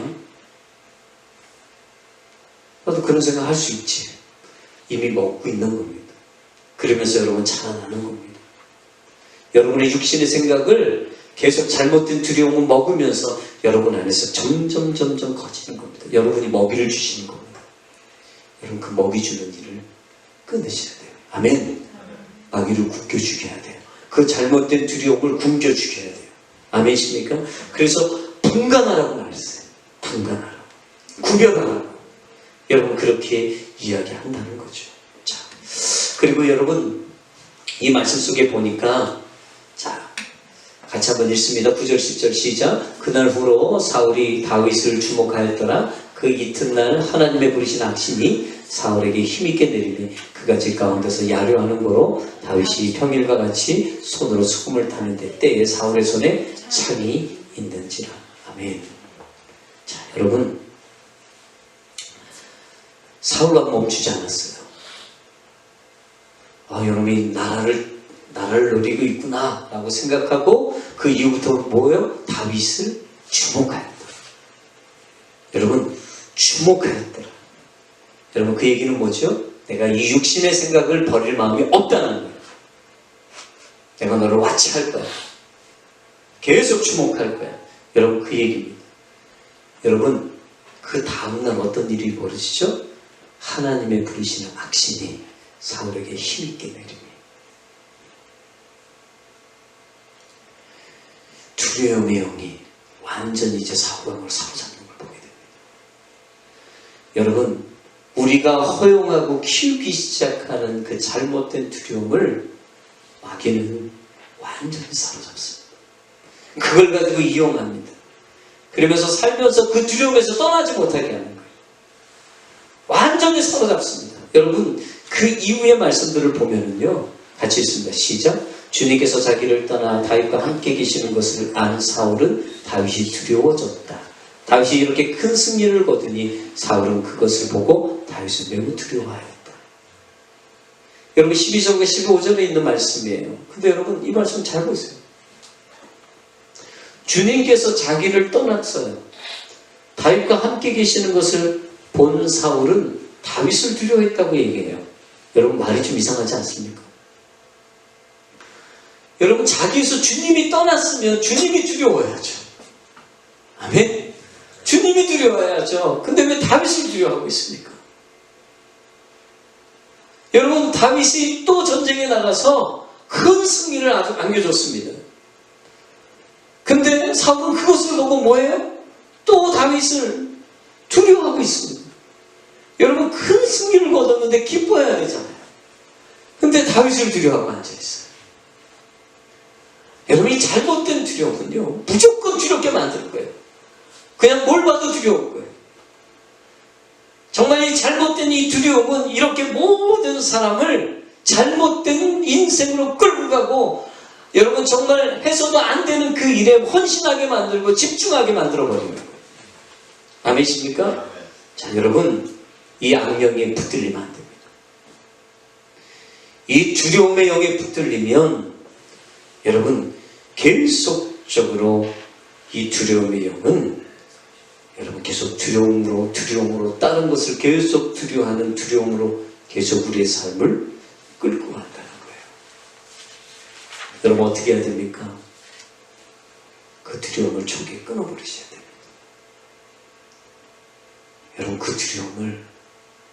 A: 나도 그런 생각 할 수 있지. 이미 먹고 있는 겁니다. 그러면서 여러분 자라나는 겁니다. 여러분의 육신의 생각을 계속 잘못된 두려움을 먹으면서 여러분 안에서 점점 커지는 겁니다. 여러분이 먹이를 주시는 겁니다. 여러분 그 먹이 주는 일을 끊으셔야 돼요. 아멘. 마귀를 굶겨 죽여야 돼요. 그 잘못된 두려움을 굶겨 죽여야 돼요. 아멘이십니까? 그래서 분간하라고 말했어요. 분간하라고. 구별하라고. 여러분 그렇게 이야기한다는 거죠. 자, 그리고 여러분 이 말씀 속에 보니까 자, 같이 한번 읽습니다. 9절 10절 시작. 그날 후로 사울이 다윗을 주목하였더라. 그 이튿날 하나님의 부르신 악신이 사울에게 힘있게 내리니 그가 집 가운데서 야려하는 거로 다윗이 평일과 같이 손으로 수금을 타는데 때에 사울의 손에 창이 있는지라. 아멘. 자, 여러분 사울과 멈추지 않았어요. 여러분이 나라를 누리고 있구나 라고 생각하고 그 이후부터 뭐예요? 다윗을 주목하였더라. 여러분 주목하였더라. 여러분 그 얘기는 뭐죠? 내가 이 육신의 생각을 버릴 마음이 없다는 거예요. 내가 너를 와치할 거야. 계속 주목할 거야. 여러분 그 얘기입니다. 여러분 그 다음날 어떤 일이 벌어지죠? 하나님의 부르시는 악신이 사울에게 힘있게 내리니 두려움의 영이 완전히 이제 사울 왕을 사로잡는 걸 보게 됩니다. 여러분 우리가 허용하고 키우기 시작하는 그 잘못된 두려움을 마귀는 완전히 사로잡습니다. 그걸 가지고 이용합니다. 그러면서 살면서 그 두려움에서 떠나지 못하게 하는 거예요. 완전히 사로잡습니다. 여러분 그 이후의 말씀들을 보면은요 같이 있습니다. 시작. 주님께서 자기를 떠나 다윗과 함께 계시는 것을 안 사울은 다윗이 두려워졌다. 다윗이 이렇게 큰 승리를 거두니 사울은 그것을 보고 다윗을 매우 두려워하였다. 여러분 12절과 15절에 있는 말씀이에요. 근데 여러분 이 말씀 잘 보세요. 주님께서 자기를 떠났어요. 다윗과 함께 계시는 것을 본 사울은 다윗을 두려워했다고 얘기해요. 여러분 말이 좀 이상하지 않습니까? 여러분 자기에서 주님이 떠났으면 주님이 두려워야죠. 아멘? 주님이 두려워야죠. 근데 왜 다윗을 두려워하고 있습니까? 여러분 다윗이 또 전쟁에 나가서 큰 승리를 아주 안겨줬습니다. 근데 사울은 그것을 보고 뭐예요? 또 다윗을 두려워하고 있습니다. 여러분 큰 승리를 거뒀는데 기뻐해야 되잖아요. 근데 다윗을 두려워하고 앉아있어요. 여러분 이 잘못된 두려움은요 무조건 두렵게 만드는 거예요. 그냥 뭘 봐도 두려운 거예요. 정말 이 잘못된 이 두려움은 이렇게 모든 사람을 잘못된 인생으로 끌고 가고 여러분 정말 해서도 안 되는 그 일에 헌신하게 만들고 집중하게 만들어버리는 거예요. 아멘이십니까? 자 여러분 이 악령에 붙들리면 안 됩니다. 이 두려움의 영에 붙들리면 여러분 계속적으로 이 두려움의 영은 여러분 계속 두려움으로 다른 것을 계속 두려워하는 두려움으로 계속 우리의 삶을 끌고 간다는 거예요. 여러분 어떻게 해야 됩니까? 그 두려움을 초기에 끊어버리셔야 됩니다. 여러분 그 두려움을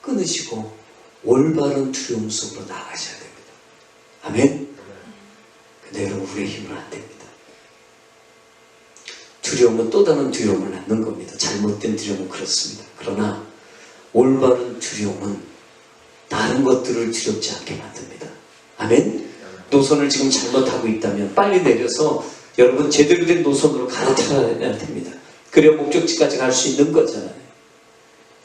A: 끊으시고 올바른 두려움 속으로 나가셔야 됩니다. 아멘? 근데 여러분 우리의 힘은 안 됩니다. 두려움은 또 다른 두려움을 낳는 겁니다. 잘못된 두려움은 그렇습니다. 그러나 올바른 두려움은 다른 것들을 두렵지 않게 만듭니다. 아멘? 노선을 지금 잘못하고 있다면 빨리 내려서 여러분 제대로 된 노선으로 갈아타야 됩니다. 그래야 목적지까지 갈 수 있는 거잖아요.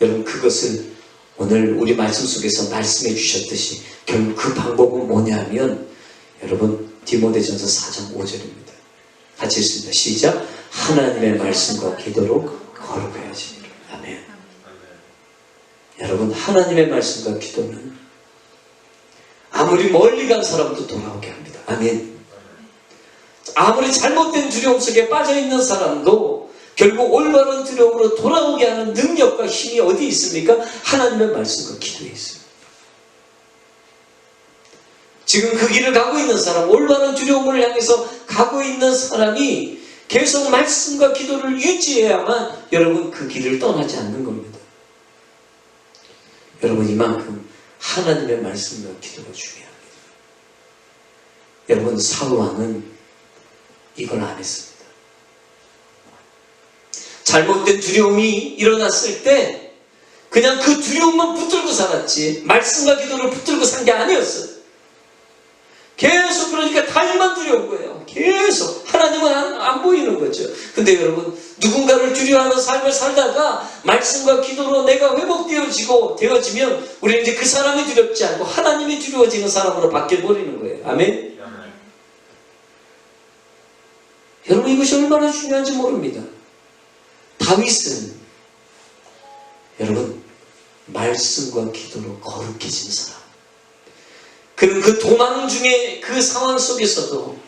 A: 여러분 그것을 오늘 우리 말씀 속에서 말씀해 주셨듯이 결국 그 방법은 뭐냐면 여러분 디모데전서 4장 5절입니다. 같이 읽습니다. 시작. 하나님의 말씀과 기도로 거룩해야지. 아멘. 여러분 하나님의 말씀과 기도는 아무리 멀리 간 사람도 돌아오게 합니다. 아멘. 아무리 잘못된 두려움 속에 빠져있는 사람도 결국 올바른 두려움으로 돌아오게 하는 능력과 힘이 어디 있습니까? 하나님의 말씀과 기도에 있습니다. 지금 그 길을 가고 있는 사람, 올바른 두려움을 향해서 가고 있는 사람이 계속 말씀과 기도를 유지해야만 여러분 그 길을 떠나지 않는 겁니다. 여러분 이만큼 하나님의 말씀과 기도가 중요합니다. 여러분 사울왕은 이걸 안 했습니다. 잘못된 두려움이 일어났을 때 그냥 그 두려움만 붙들고 살았지 말씀과 기도를 붙들고 산 게 아니었어요. 계속 그러니까 달만 두려운 거예요. 계속 하나님은 안 보이는 거죠. 근데 여러분 누군가를 두려워하는 삶을 살다가 말씀과 기도로 내가 되어지면 우리는 이제 그 사람이 두렵지 않고 하나님이 두려워지는 사람으로 바뀌어버리는 거예요. 아멘? 여러분 이것이 얼마나 중요한지 모릅니다. 다윗은 여러분 말씀과 기도로 거룩해진 사람. 그는 그 도망 중에 그 상황 속에서도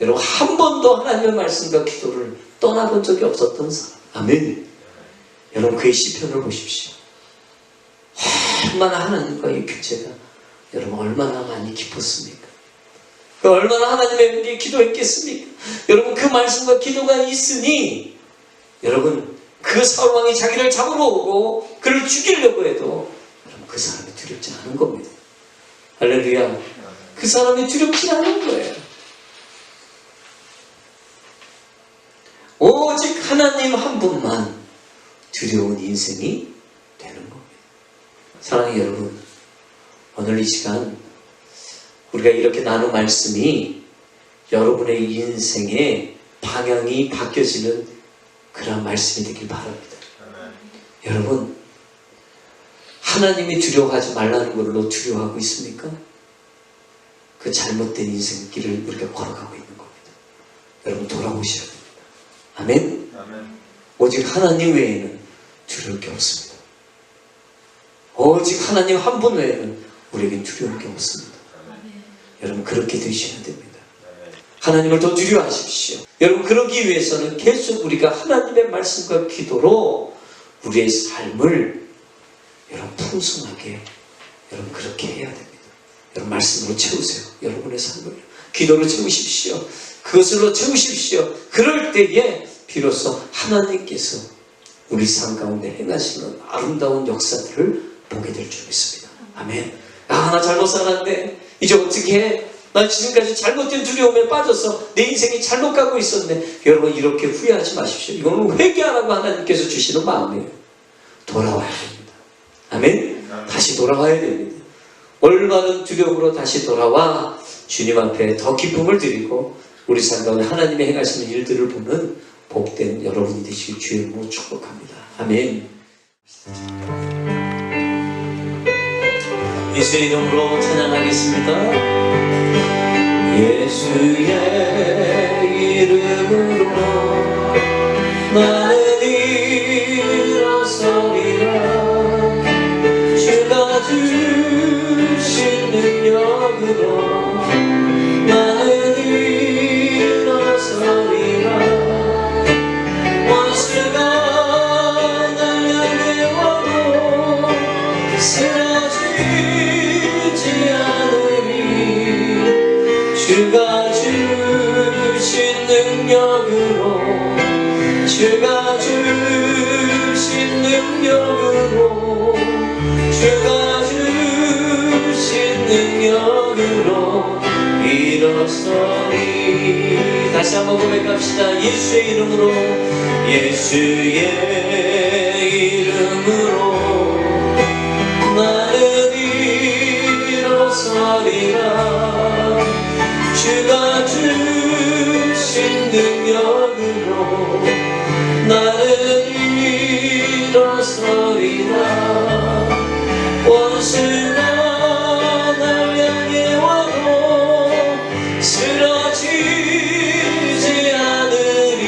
A: 여러분 한 번도 하나님의 말씀과 기도를 떠나본 적이 없었던 사람. 아멘. 여러분 그의 시편을 보십시오. 얼마나 하나님과의 교제가 여러분 얼마나 많이 깊었습니까? 얼마나 하나님에게 기도했겠습니까? 여러분 그 말씀과 기도가 있으니 여러분 그 사울왕이 자기를 잡으러 오고 그를 죽이려고 해도 여러분 그 사람이 두렵지 않은 겁니다. 할렐루야. 그 사람이 두렵지 않은 거예요. 오직 하나님 한 분만 두려운 인생이 되는 겁니다. 사랑하는 여러분, 오늘 이 시간 우리가 이렇게 나눈 말씀이 여러분의 인생의 방향이 바뀌어지는 그런 말씀이 되길 바랍니다. 여러분 하나님이 두려워하지 말라는 걸로 두려워하고 있습니까? 그 잘못된 인생길을 우리가 걸어가고 있는 겁니다. 여러분 돌아오셔야 됩니다. 아멘? 오직 하나님 외에는 두려울 게 없습니다. 오직 하나님 한 분 외에는 우리에겐 두려울 게 없습니다. 여러분 그렇게 되셔야 됩니다. 하나님을 더 두려워하십시오. 여러분 그러기 위해서는 계속 우리가 하나님의 말씀과 기도로 우리의 삶을 여러분 풍성하게 여러분 그렇게 해야 됩니다. 여러분 말씀으로 채우세요. 여러분의 삶을 기도로 채우십시오. 그것으로 채우십시오. 그럴 때에 비로소 하나님께서 우리 삶 가운데 행하시는 아름다운 역사들을 보게 될 줄 믿습니다. 아멘. 나 잘못 살았네. 이제 어떻게 해? 나 지금까지 잘못된 두려움에 빠져서 내 인생이 잘못 가고 있었네. 여러분 이렇게 후회하지 마십시오. 이거는 회개하라고 하나님께서 주시는 마음이에요. 돌아와야 됩니다. 아멘? 다시 돌아와야 됩니다. 올바른 두려움으로 다시 돌아와 주님 앞에 더 기쁨을 드리고 우리 삶 가운데 하나님의 행하시는 일들을 보는 복된 여러분이 되시길 주의 이름으로 축복합니다. 아멘. 예수의 이름으로 찬양하겠습니다. 예수의 이름으로 나는 일어서리라. 주가 주신 능력으로 나는 일어서리라. 원수가 날 향해 와도 쓰러지지 않으리. 주가 주신 능력으로 주가 주신 능력으로 주가 주신 능력으로 일어서리. 다시 한번 고백합시다. 예수의 이름으로 예수의 이름으로 나는 일어서리라. 주가 주신 능력으로 나는 일어서리라. 원수가 날 향해 와도 쓰러지지 않으리.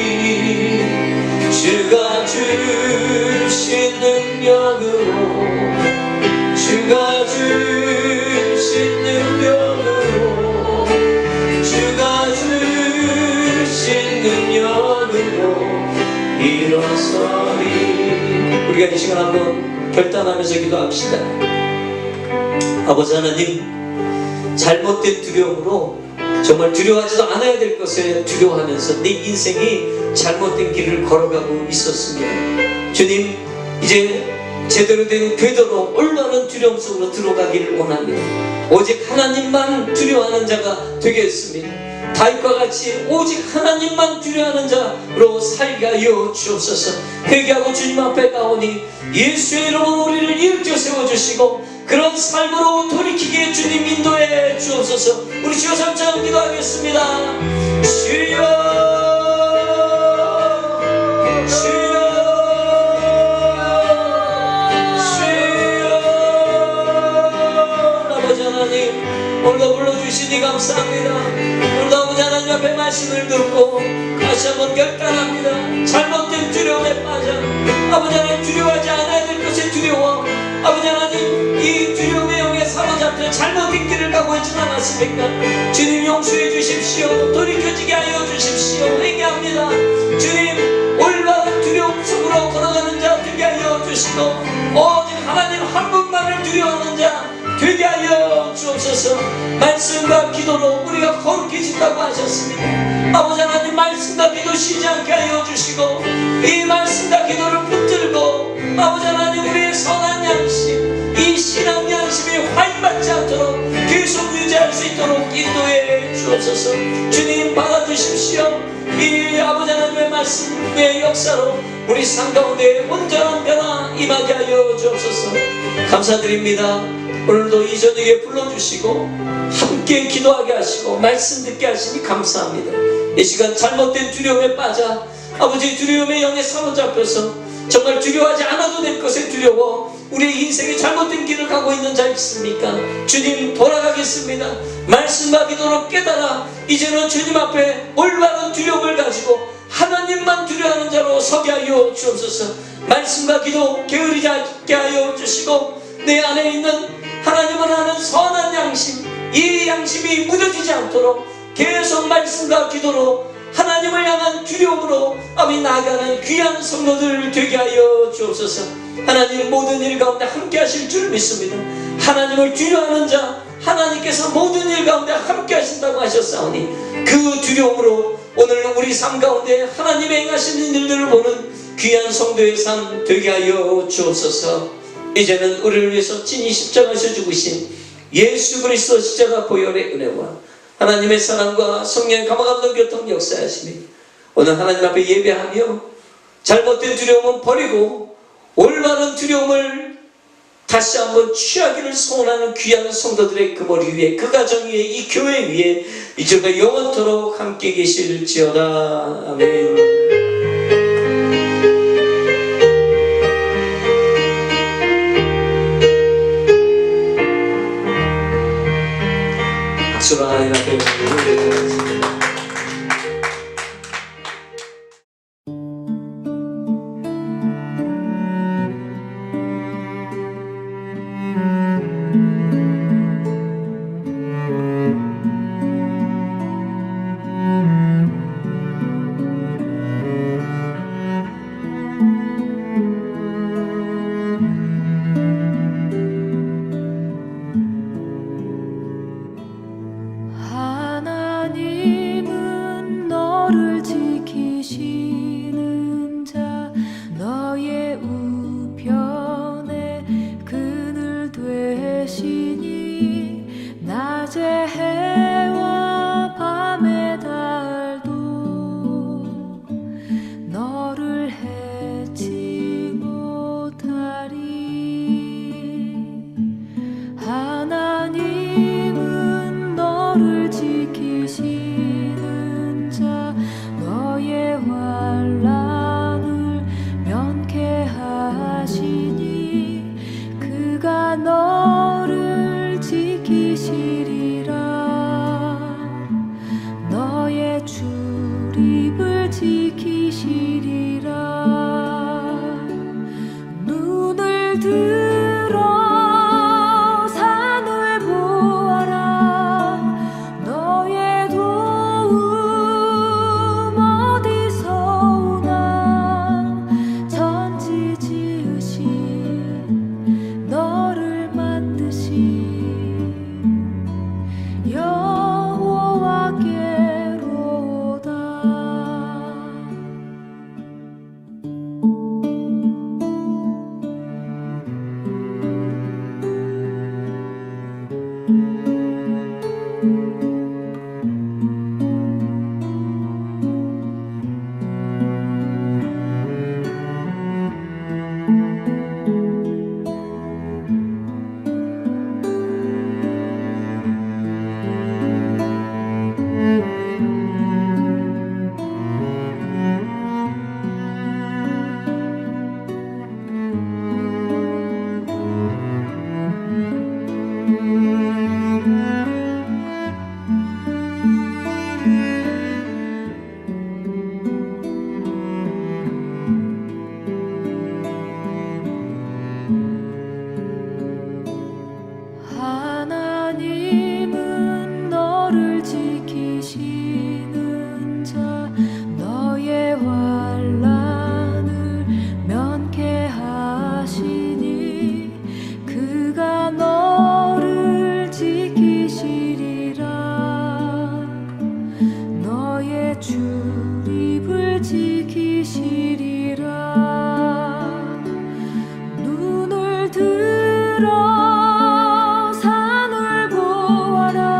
A: 주가 주신 능력으로 주가 주신 능력으로 일어서리. 우리가 이 시간 한번 결단하면서 기도합시다. 아버지 하나님, 잘못된 두려움으로 정말 두려워하지도 않아야 될 것에 두려워하면서 내 인생이 잘못된 길을 걸어가고 있었습니다. 주님, 이제 제대로 된 궤도로 올라오는 두려움 속으로 들어가기를 원합니다. 오직 하나님만 두려워하는 자가 되겠습니다. 다윗과 같이 오직 하나님만 두려워하는 자로 살게 하여 주옵소서. 회개하고 주님 앞에 나오니 예수의 이름으로 우리를 일으켜 세워주시고 그런 삶으로 돌이키게 주님 인도해 주옵소서. 우리 주여 삼창 기도하겠습니다. 주여, 주여, 주여. 아버지 하나님, 오늘도 불러주시니 감사합니다. 오늘도 아버지 하나님 앞에 말씀을 듣고 다시 한번 결단합니다. 잘못된 두려움에 빠져 아버지 하나님 두려워하지 않아야 될 것에 두려워 아버지 하나님 이 두려움의 영에 사로잡혀 잘못된 길을 가고 있지 않았습니까? 주님 용서해 주십시오. 돌이켜지게 하여 주십시오. 회개합니다. 주님, 올바른 두려움 속으로 걸어가는 자 되게 하여 주시고 오직 하나님 한 분만을 두려워하는 자 되게 하여 주옵소서. 말씀과 기도로 우리가 거룩해진다고 하셨습니다. 아버지 하나님, 말씀과 기도 쉬지 않게 하여 주시고 이 말씀과 기도를 붙들고 아버지 하나님 우리의 선한 양심, 이 신앙 양심이 화인받지 않도록 계속 유지할 수 있도록 인도해 주옵소서. 주님, 받아주십시오. 이 아버지 하나님의 말씀의 역사로 우리 삶 가운데 온전한 변화 임하게 하여 주옵소서. 감사드립니다. 오늘도 이 저녁에 불러주시고 함께 기도하게 하시고 말씀 듣게 하시니 감사합니다. 이 시간 잘못된 두려움에 빠져 아버지 두려움의 영에 사로잡혀서 정말 두려워하지 않아도 될 것에 두려워 우리의 인생이 잘못된 길을 가고 있는 자 있습니까? 주님, 돌아가겠습니다. 말씀과 기도로 깨달아 이제는 주님 앞에 올바른 두려움을 가지고 하나님만 두려워하는 자로 서게 하여 주옵소서. 말씀과 기도 게으르지 않게 하여 주시고 내 안에 있는 하나님을 아는 선한 양심, 이 양심이 무뎌지지 않도록 계속 말씀과 기도로 하나님을 향한 두려움으로 아버지 나아가는 귀한 성도들 되게 하여 주옵소서. 하나님, 모든 일 가운데 함께 하실 줄 믿습니다. 하나님을 두려워하는 자 하나님께서 모든 일 가운데 함께 하신다고 하셨사오니 그 두려움으로 오늘 우리 삶 가운데 하나님의 행하시는 일들을 보는 귀한 성도의 삶 되게 하여 주옵소서. 이제는 우리를 위해서 친히 십자가에서 죽으신 예수 그리스도 십자가 보혈의 은혜와 하나님의 사랑과 성령의 감화감동 교통 역사하시니 오늘 하나님 앞에 예배하며 잘못된 두려움은 버리고 올바른 두려움을 다시 한번 취하기를 소원하는 귀한 성도들의 그 머리 위에, 그 가정 위에, 이 교회 위에 이제가 영원토록 함께 계실지어다. 아멘. 박수로 하나님 앞에 올려드리겠습니다.
B: 하나님 걸어